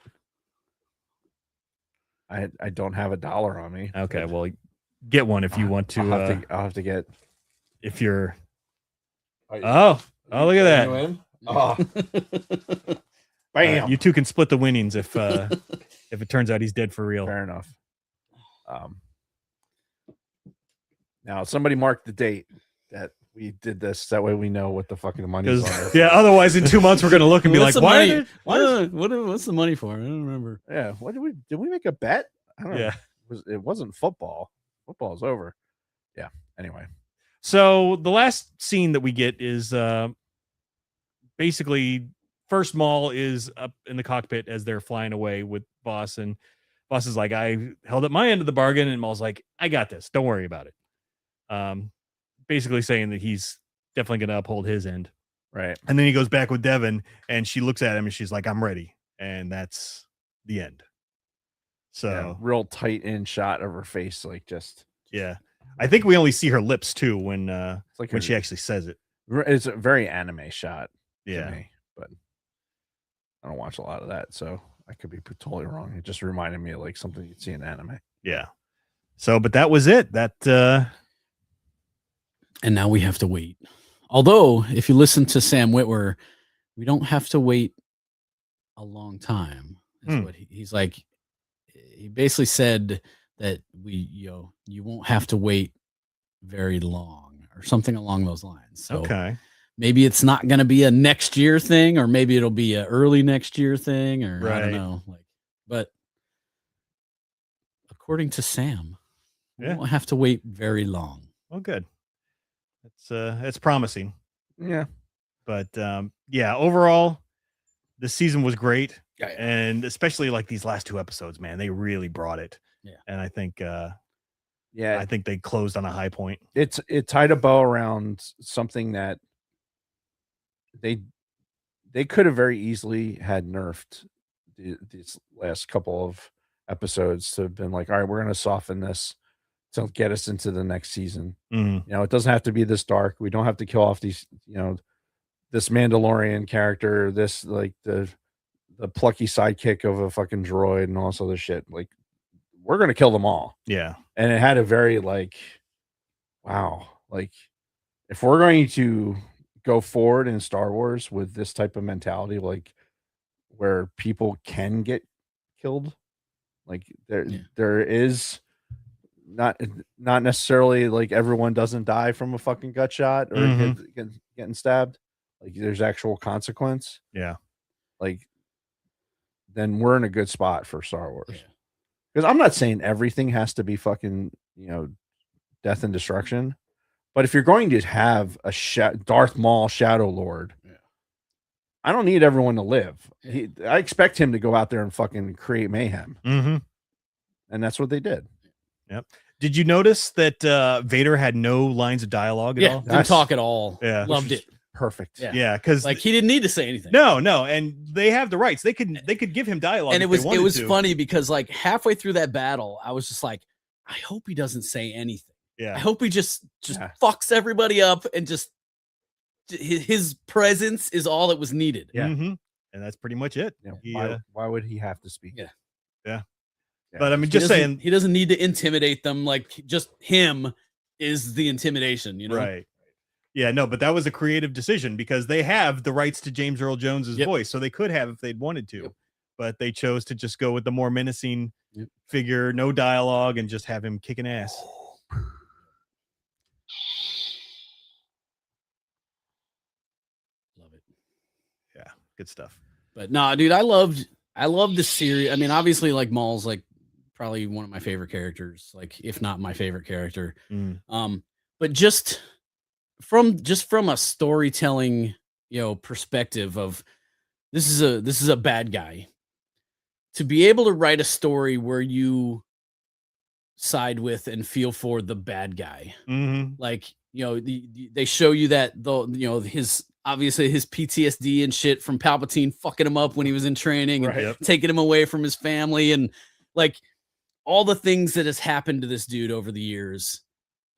I don't have $1 on me. Okay. Well, get one if you want to. I'll have to get. If you're. Oh, look at that. Oh. Bam. You two can split the winnings if it turns out he's dead for real. Fair enough. Now somebody mark the date that we did this. That way we know what the fucking money's on. Yeah. Otherwise, in 2 months we're gonna look and be What's like, the "Why? money? What's the money for? I don't remember. Yeah. What did we make a bet? I don't know. Yeah. It wasn't football. Football's over. Yeah. Anyway. So the last scene that we get is basically first Maul is up in the cockpit as they're flying away with Boss, and Boss is like, I held up my end of the bargain, and Maul's like, I got this. Don't worry about it. Basically saying that he's definitely going to uphold his end. Right. And then he goes back with Devin, and she looks at him and she's like, I'm ready. And that's the end. So Yeah, real tight in shot of her face, like just. Yeah. I think we only see her lips too when It's like when she actually says it. It's a very anime shot. Yeah. To me, but I don't watch a lot of that, so I could be totally wrong. It just reminded me of like something you'd see in anime. Yeah. So, but that was it. That And now we have to wait. Although, if you listen to Sam Witwer, we don't have to wait a long time. That's what he's like. He basically said that you won't have to wait very long or something along those lines. So okay. Maybe it's not going to be a next year thing, or maybe it'll be a early next year thing, or I don't know. But according to Sam, we won't have to wait very long. Oh, good. It's promising. Yeah. But yeah, overall, this season was great. Yeah. And especially like these last 2 episodes, man, they really brought it. Yeah. And I think yeah, I think they closed on a high point. It tied a bow around something that they could have very easily had nerfed these last couple of episodes to have been like, all right, we're going to soften this to get us into the next season. Mhm. You know, it doesn't have to be this dark. We don't have to kill off these, this Mandalorian character, this like the plucky sidekick of a fucking droid and all this other shit. Like, we're going to kill them all. Yeah. And it had a very like, wow, like if we're going to go forward in Star Wars with this type of mentality, like where people can get killed, like there is not necessarily like everyone doesn't die from a fucking gut shot or getting stabbed. Like there's actual consequence. Yeah. Like then we're in a good spot for Star Wars. Because I'm not saying everything has to be fucking, death and destruction. But if you're going to have a Darth Maul Shadow Lord, I don't need everyone to live. I expect him to go out there and fucking create mayhem. Mm-hmm. And that's what they did. Yep. Did you notice that Vader had no lines of dialogue at all? Didn't talk at all. Yeah. Loved it. Perfect. Yeah, because like he didn't need to say anything. No, and they have the rights. They could give him dialogue. And it if was they funny because like halfway through that battle, I was just like, I hope he doesn't say anything. Yeah. I hope he just Yeah. fucks everybody up and just his presence is all that was needed. Yeah. And that's pretty much it. Yeah. He, Why would he have to speak? Yeah. Yeah. Yeah. But I mean, He just doesn't- saying. he doesn't need to intimidate them. Like just him is the intimidation, you know? Right. Yeah, no, but that was a creative decision because they have the rights to James Earl Jones's Yep. voice, so they could have if they'd wanted to. Yep. But they chose to just go with the more menacing Yep. figure, no dialogue, and just have him kicking ass. Love it. Yeah, good stuff. But no, dude, I loved the series. I mean, obviously, like Maul's like probably one of my favorite characters, like if not my favorite character. But just from a storytelling, perspective of this is a bad guy. To be able to write a story where you side with and feel for the bad guy, like they show you that his obviously his PTSD and shit from Palpatine fucking him up when he was in training and Right. taking him away from his family and like all the things that has happened to this dude over the years.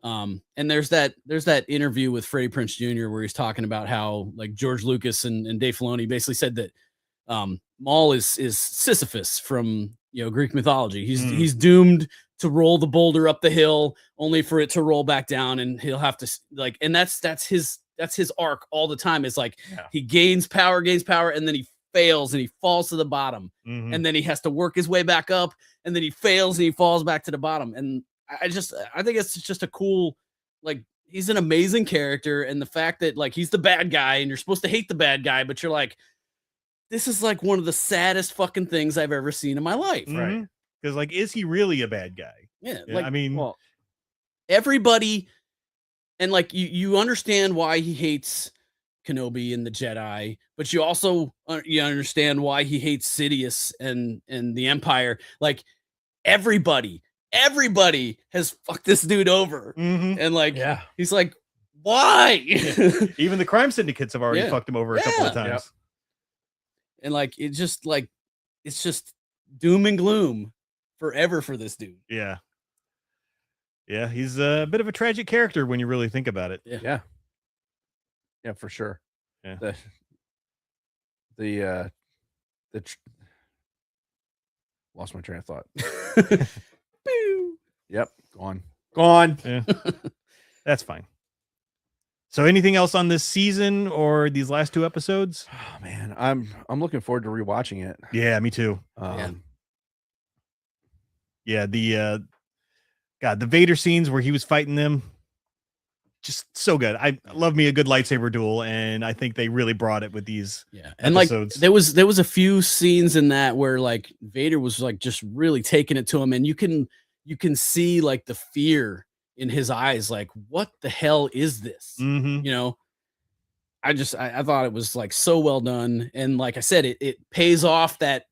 And there's that interview with Freddie Prinze Jr. where he's talking about how like George Lucas and Dave Filoni basically said that Maul is Sisyphus from Greek mythology. He's doomed to roll the boulder up the hill only for it to roll back down, and he'll have to like, and that's his arc all the time. It's like he gains power, and then he fails and he falls to the bottom, and then he has to work his way back up, and then he fails and he falls back to the bottom. And I think it's just a cool, like, he's an amazing character, and the fact that like he's the bad guy and you're supposed to hate the bad guy, but you're like, this is like one of the saddest fucking things I've ever seen in my life. Right. Because like, is he really a bad guy? Yeah. Like, I mean, Well, everybody, and like you understand why he hates Kenobi and the Jedi, but you also you understand why he hates Sidious and the Empire. Like everybody has fucked this dude over, and like he's like, why? Even the crime syndicates have already fucked him over a couple of times. Yep. And like it's just doom and gloom forever for this dude. Yeah. Yeah, he's a bit of a tragic character when you really think about it. Yeah, for sure. Yeah. Lost my train of thought. Pew. Yep, gone. Yeah. That's fine. So anything else on this season or these last two episodes? Oh man, I'm looking forward to rewatching it. Yeah, me too. Yeah, the Vader scenes where he was fighting them, just so good. I love me a good lightsaber duel, and I think they really brought it with these and episodes. Like there was a few scenes in that where like Vader was like just really taking it to him, and you can see like the fear in his eyes, like what the hell is this? I thought it was like so well done, and like I said, it pays off that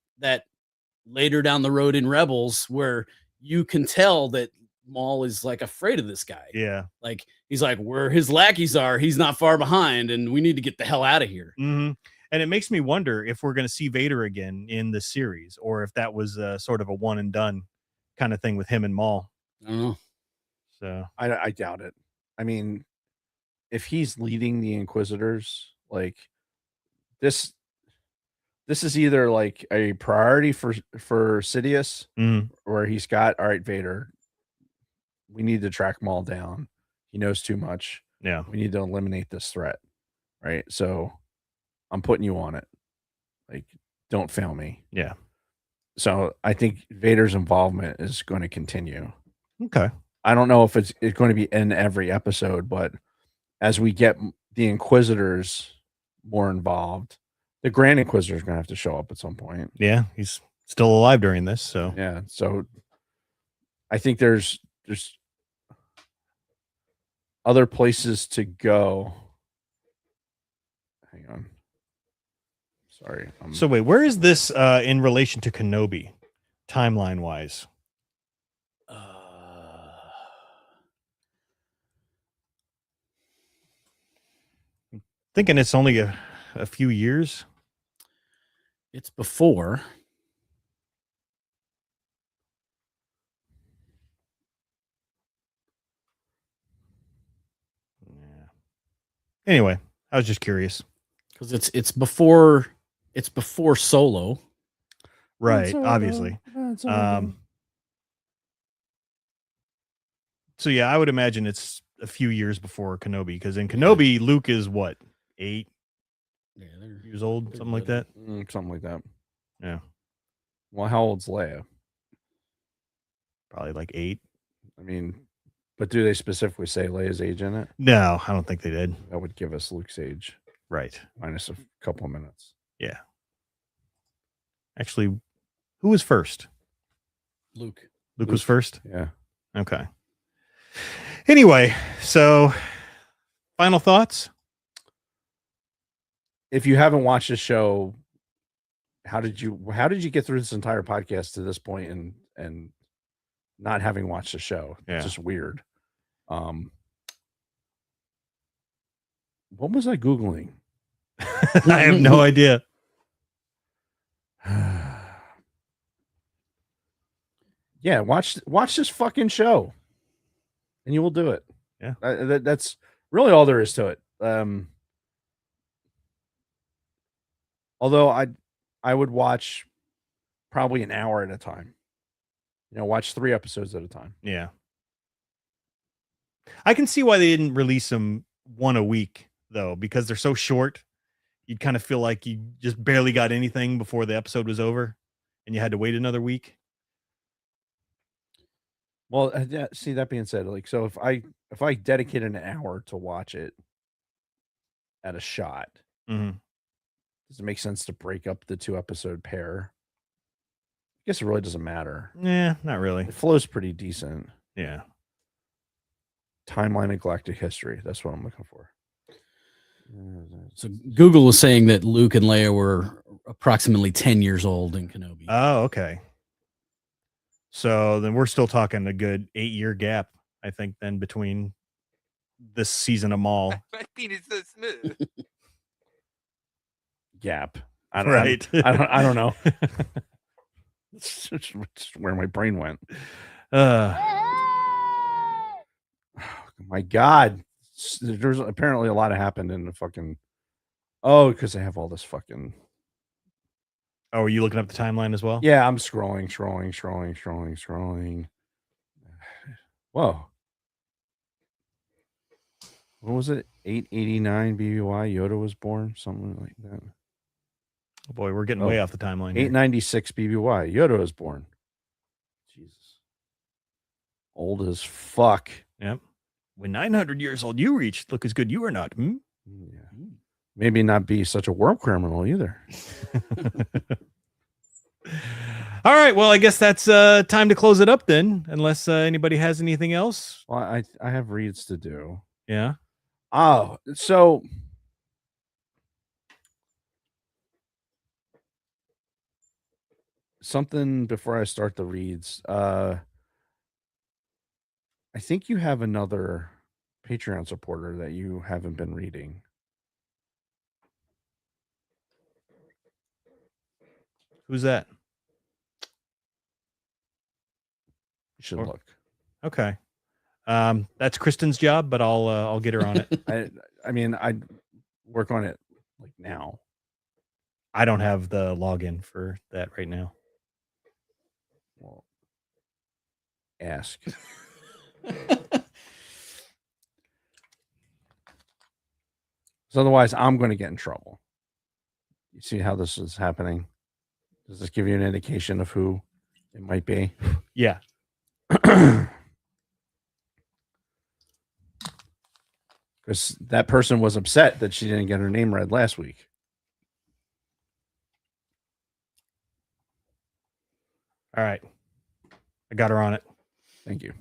later down the road in Rebels where you can tell that Maul is like afraid of this guy. Yeah, like he's like, where his lackeys are, he's not far behind, and we need to get the hell out of here. And it makes me wonder if we're going to see Vader again in the series, or if that was sort of a one and done kind of thing with him and Maul. I don't know. So I doubt it. I mean, if he's leading the Inquisitors, like this is either like a priority for Sidious, where he's got, all right, Vader, we need to track Maul down. He knows too much. Yeah, we need to eliminate this threat, right? So I'm putting you on it. Like, don't fail me. Yeah. So I think Vader's involvement is going to continue. Okay. I don't know if it's going to be in every episode, but as we get the Inquisitors more involved, the Grand Inquisitor is going to have to show up at some point. Yeah, he's still alive during this, so yeah. So I think there's other places to go. Hang on. Sorry. So wait, where is this in relation to Kenobi, timeline wise? Thinking it's only a few years. It's before. Anyway, I was just curious. Because it's before Solo. Right, obviously. So yeah, I would imagine it's a few years before Kenobi, because in Kenobi, Luke is what, 8 years old, something like that. Something like that. Yeah, Well, how old's Leia? probably like 8. I mean, but do they specifically say Leia's age in it? No, I don't think they did. That would give us Luke's age Right. minus a couple of minutes. Yeah. Actually, who was first? Luke Was first? Yeah. Okay. Anyway, so final thoughts? If you haven't watched the show, how did you get through this entire podcast to this point and not having watched the show? Yeah. It's just weird. What was I Googling? I have no idea. Yeah, watch this fucking show, and you will do it. Yeah, that's really all there is to it. Although I would watch probably an hour at a time. Watch 3 episodes at a time. Yeah, I can see why they didn't release them one a week though, because they're so short. You'd kind of feel like you just barely got anything before the episode was over, and you had to wait another week. Well, see, that being said, like, so if I dedicate an hour to watch it at a shot, Mm-hmm. does it make sense to break up the 2-episode pair? I guess it really doesn't matter. Yeah, not really. It flows pretty decent. Yeah. Timeline of galactic history. That's what I'm looking for. So Google was saying that Luke and Leia were approximately 10 years old in Kenobi. Oh, okay. So then we're still talking a good 8-year gap, I think, then between this season of Maul. My penis so smooth. Gap. I don't know. It's just where my brain went. Oh, my God. There's apparently a lot of happened in the fucking. Oh, because they have all this fucking. Oh, are you looking up the timeline as well? Yeah, I'm scrolling. Whoa. What was it? 889 BBY. Yoda was born. Something like that. Oh boy, we're getting way off the timeline. 896 BBY. Yoda was born. Jesus. Old as fuck. Yep. When 900 years old you reached, look as good you are not. Hmm? Yeah. Maybe not be such a war criminal either. All right. Well, I guess that's time to close it up then, unless anybody has anything else. Well, I have reads to do. Yeah. Oh, so something before I start the reads. I think you have another Patreon supporter that you haven't been reading. Who's that? You should look. Okay. That's Kristen's job, but I'll get her on it. I mean, I'd work on it like now. I don't have the login for that right now. Well, ask. So otherwise, I'm going to get in trouble. You see how this is happening? Does this give you an indication of who it might be? Yeah. Because that person was upset that she didn't get her name read last week. All right. I got her on it. Thank you.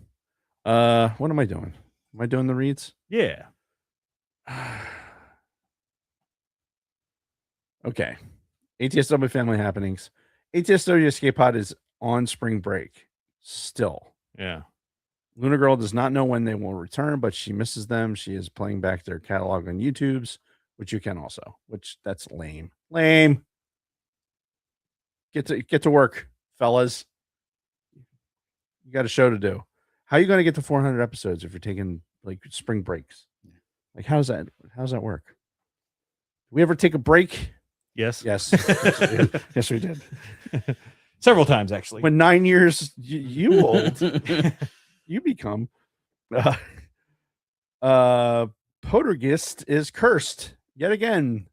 What am I doing? Am I doing the reads? Yeah. Okay. ATSW family happenings. ATSW Escape Pod is on spring break still. Yeah. Luna Girl does not know when they will return, but she misses them. She is playing back their catalog on YouTube's, which you can also, which that's lame. Lame. Get to work, fellas. You got a show to do. How are you going to get to 400 episodes if you're taking like spring breaks? Like, how does that work? Did we ever take a break? Yes. Yes. Yes, we did. Several times, actually. When 9 years you old, you become. Poltergeist is cursed yet again.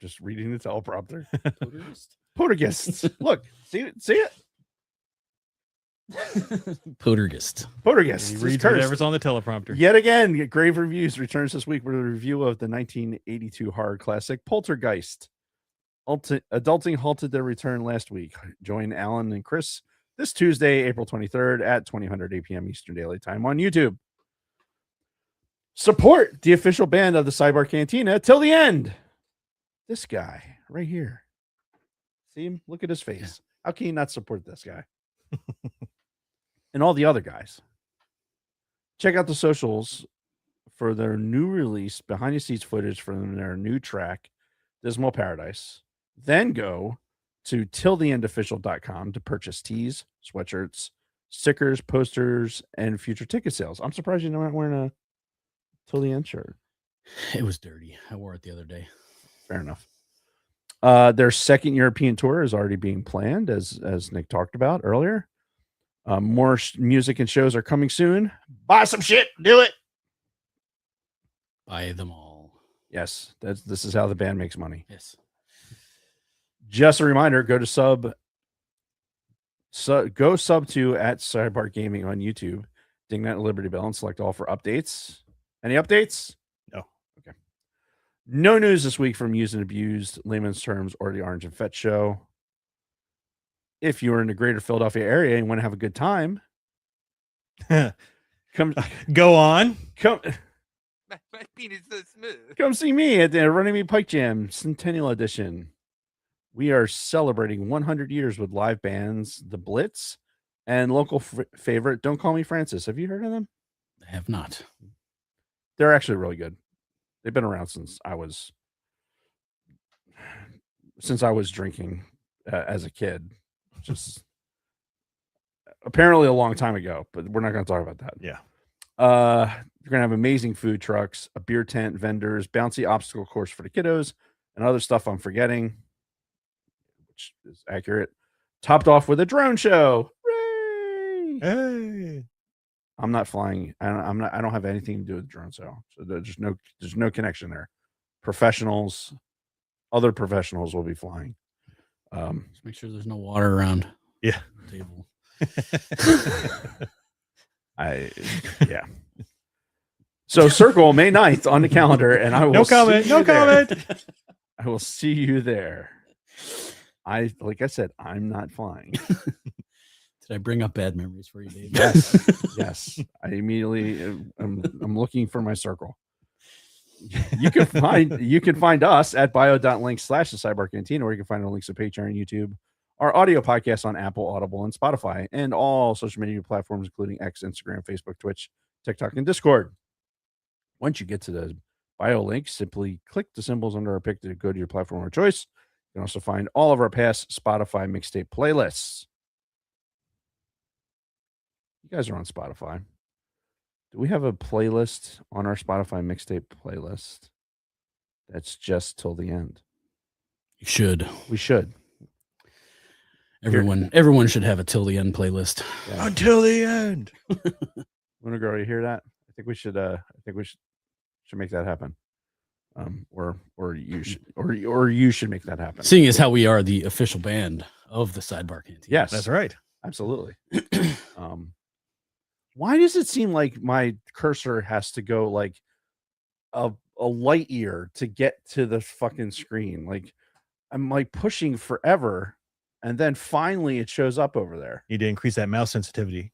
Just reading the teleprompter. Poltergeist. Look, see it? Poltergeist. Poltergeist. He is reads cursed. whatever's on the teleprompter. Yet again, Grave Reviews returns this week with a review of the 1982 horror classic Poltergeist. Adulting halted their return last week. Join Alan and Chris this Tuesday, April 23rd at 20:00 p.m. Eastern Daylight Time on YouTube. Support the official band of the Sidebar Cantina till the end. This guy right here. See him? Look at his face. Yeah. How can you not support this guy? And all the other guys. Check out the socials for their new release, behind the scenes footage from their new track, Dismal Paradise. Then go to tilltheendofficial.com to purchase tees, sweatshirts, stickers, posters, and future ticket sales. I'm surprised you're not wearing a Till the End shirt. It was dirty. I wore it the other day. Fair enough. Their second European tour is already being planned, as Nick talked about earlier. More music and shows are coming soon. Buy some shit. Do it. Buy them all. Yes, this is how the band makes money. Yes. Just a reminder, go sub to at Sidebar Gaming on YouTube. Ding that Liberty Bell and select all for updates. Any updates? No. Okay. No news this week from Used and Abused, Layman's Terms, or the Orange and Fetch Show. If you're in the greater Philadelphia area and want to have a good time, come go on. Come. My penis so smooth. Come see me at the Running Me Pike Jam Centennial Edition. We are celebrating 100 years with live bands, The Blitz, and local favorite, Don't Call Me Francis. Have you heard of them? I have not. They're actually really good. They've been around since I was drinking as a kid. Just apparently a long time ago, but we're not going to talk about that. Yeah. You're going to have amazing food trucks, a beer tent, vendors, bouncy obstacle course for the kiddos, and other stuff I'm forgetting, which is accurate. Topped off with a drone show. Hooray! Hey. I'm not flying. I don't have anything to do with the drone show. So there's no connection there. Other professionals will be flying. Just make sure there's no water around. Yeah. The table. Yeah. So circle May 9th on the calendar, and I will No comment. I will see you there. Like I said, I'm not flying. Did I bring up bad memories for you, Dave? Yes. I immediately I'm looking for my circle. You can find us at bio.link / the Sidebar Cantina, or you can find our links to Patreon, YouTube, our audio podcast on Apple, Audible, and Spotify, and all social media platforms, including X, Instagram, Facebook, Twitch, TikTok, and Discord. Once you get to the bio link, simply click the symbols under our pic to go to your platform of choice. You can also find all of our past Spotify mixtape playlists. You guys are on Spotify. Do we have a playlist on our Spotify mixtape playlist that's just Till the End? You should. We should. Everyone should have a Till the End playlist. Yeah. Until the end. Luna Girl, you hear that? I think we should make that happen. Or you should make that happen. Seeing as how we are the official band of the Sidebar Cantina. Yes, That's right. absolutely. Why does it seem like my cursor has to go like a light year to get to the fucking screen? Like I'm like pushing forever, and then finally it shows up over there. You need to increase that mouse sensitivity.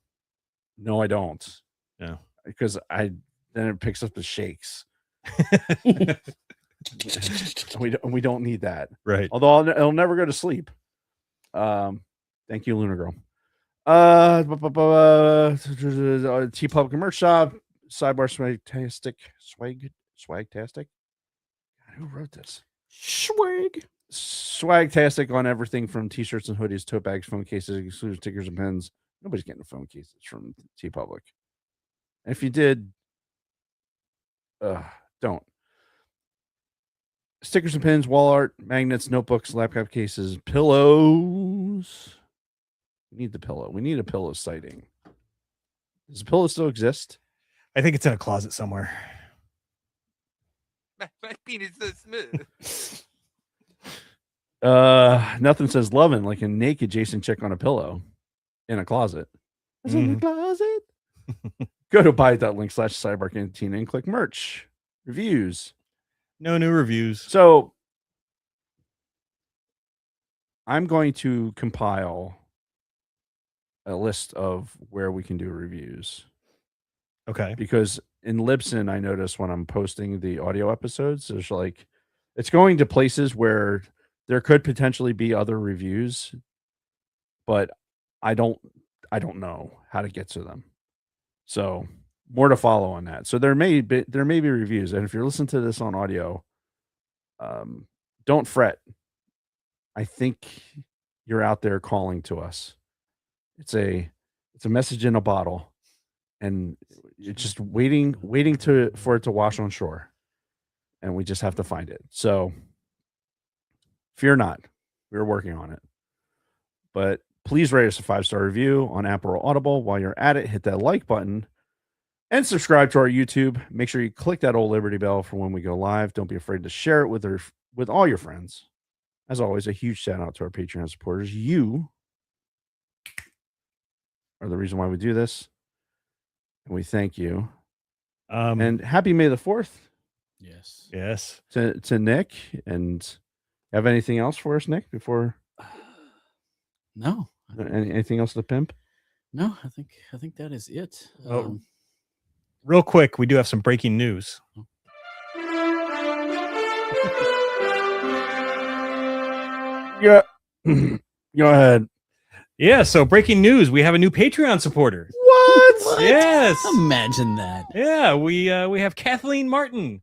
No, I don't. No, because then it picks up the shakes. we don't need that, right? Although it'll never go to sleep. Thank you, Luna Girl. T Public Merch Shop, Sidebar Swagtastic. Who wrote this? Swagtastic on everything from t-shirts and hoodies, tote bags, phone cases, exclusive stickers and pens. Nobody's getting phone cases from T Public. If you did, Don't. Stickers and pins, wall art, magnets, notebooks, laptop cases, pillows. We need the pillow. We need a pillow sighting. Does the pillow still exist? I think it's in a closet somewhere. My penis is so smooth. Nothing says loving like a naked Jason chick on a pillow in a closet. It's in the closet. Go to bio.link/Sidebar Cantina and click merch. Reviews. No new reviews. So I'm going to compile a list of where we can do reviews. Okay. Because in Libsyn, I notice when I'm posting the audio episodes, there's like, it's going to places where there could potentially be other reviews, but I don't know how to get to them. So more to follow on that. So there may be reviews, and if you're listening to this on audio, don't fret. I think you're out there calling to us. It's a message in a bottle, and it's just waiting for it to wash on shore, and we just have to find it. So fear not, we're working on it. But please rate us a 5-star review on Apple or Audible. While you're at it, hit that like button and subscribe to our YouTube. Make sure you click that old Liberty Bell for when we go live. Don't be afraid to share it with all your friends. As always, a huge shout out to our Patreon supporters. You are the reason why we do this, and we thank you. And happy May the 4th. Yes. To Nick. And have anything else for us, Nick, before? No. Anything else to pimp? No, I think that is it. Real quick, we do have some breaking news. Yeah. Go ahead. Yeah, so breaking news, we have a new Patreon supporter. What? Yes. Imagine that. Yeah, we have Kathleen Martin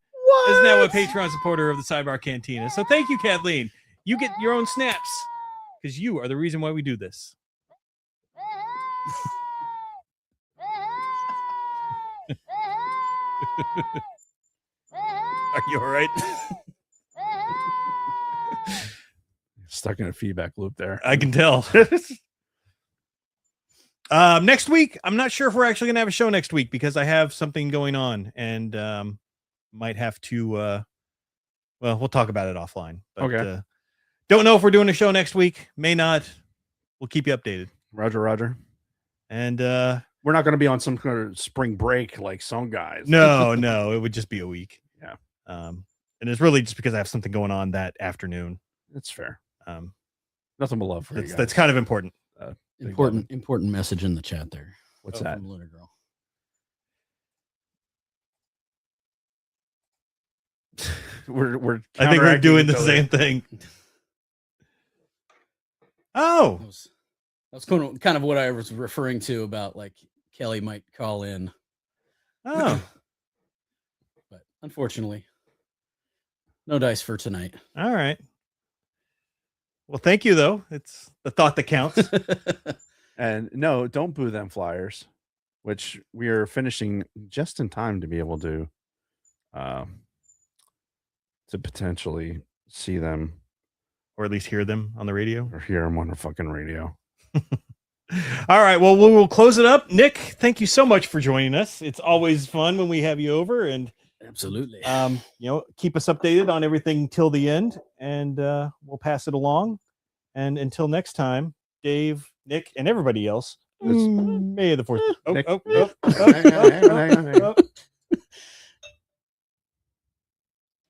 is now a Patreon supporter of the Sidebar Cantina. So thank you, Kathleen. You get your own snaps because you are the reason why we do this. Are you all right? Stuck in a feedback loop there. I can tell. Next week, I'm not sure if we're actually going to have a show next week because I have something going on and might have to, well, we'll talk about it offline. But, okay. Don't know if we're doing a show next week. May not. We'll keep you updated. Roger. And we're not going to be on some kind of spring break like some guys. No, it would just be a week. Yeah. And it's really just because I have something going on that afternoon. That's fair. Nothing but love for you guys. That's kind of important. Important message in the chat there. What's that? From Lunar Girl. we're I think we're doing the same thing. Oh, that's kind of what I was referring to about like Kelly might call in. Oh, but unfortunately, no dice for tonight. All right. Well, thank you though. It's the thought that counts. And no, don't boo them Flyers, which we are finishing just in time to be able to potentially see them, or at least hear them on the radio, or hear them on the fucking radio. All right. Well, we'll close it up. Nick, thank you so much for joining us. It's always fun when we have you over, and absolutely. Keep us updated on everything till the end, and we'll pass it along. And until next time, Dave, Nick, and everybody else, may the 4th.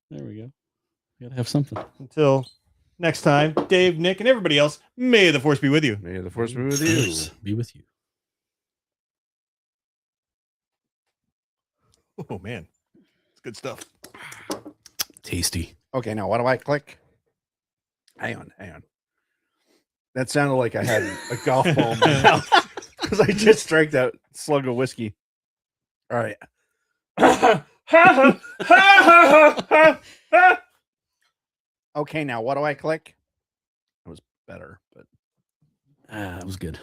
There we go. Gotta have something. Until next time, Dave, Nick, and everybody else, may the Force be with you. May the Force be with you. Be with you. Oh, man. It's good stuff. Tasty. Okay, now what do I click? Hang on. That sounded like I had a golf ball in my mouth because I just drank that slug of whiskey. All right. Okay, now what do I click? That was better, but that was good.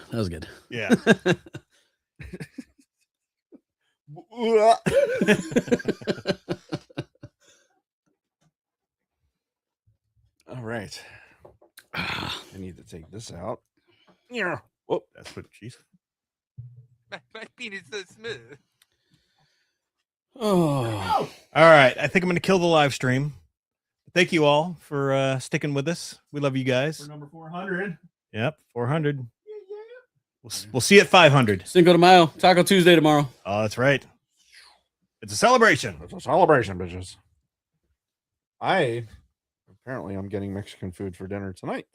Yeah. this out. Yeah. Whoop. That's what she said. My penis so smooth. Oh, All right. I think I'm going to kill the live stream. Thank you all for sticking with us. We love you guys. For number 400. Yep. 400. We'll see you at 500. Cinco de Mayo, Taco Tuesday tomorrow. Oh, that's right. It's a celebration. It's a celebration, bitches. I'm getting Mexican food for dinner tonight.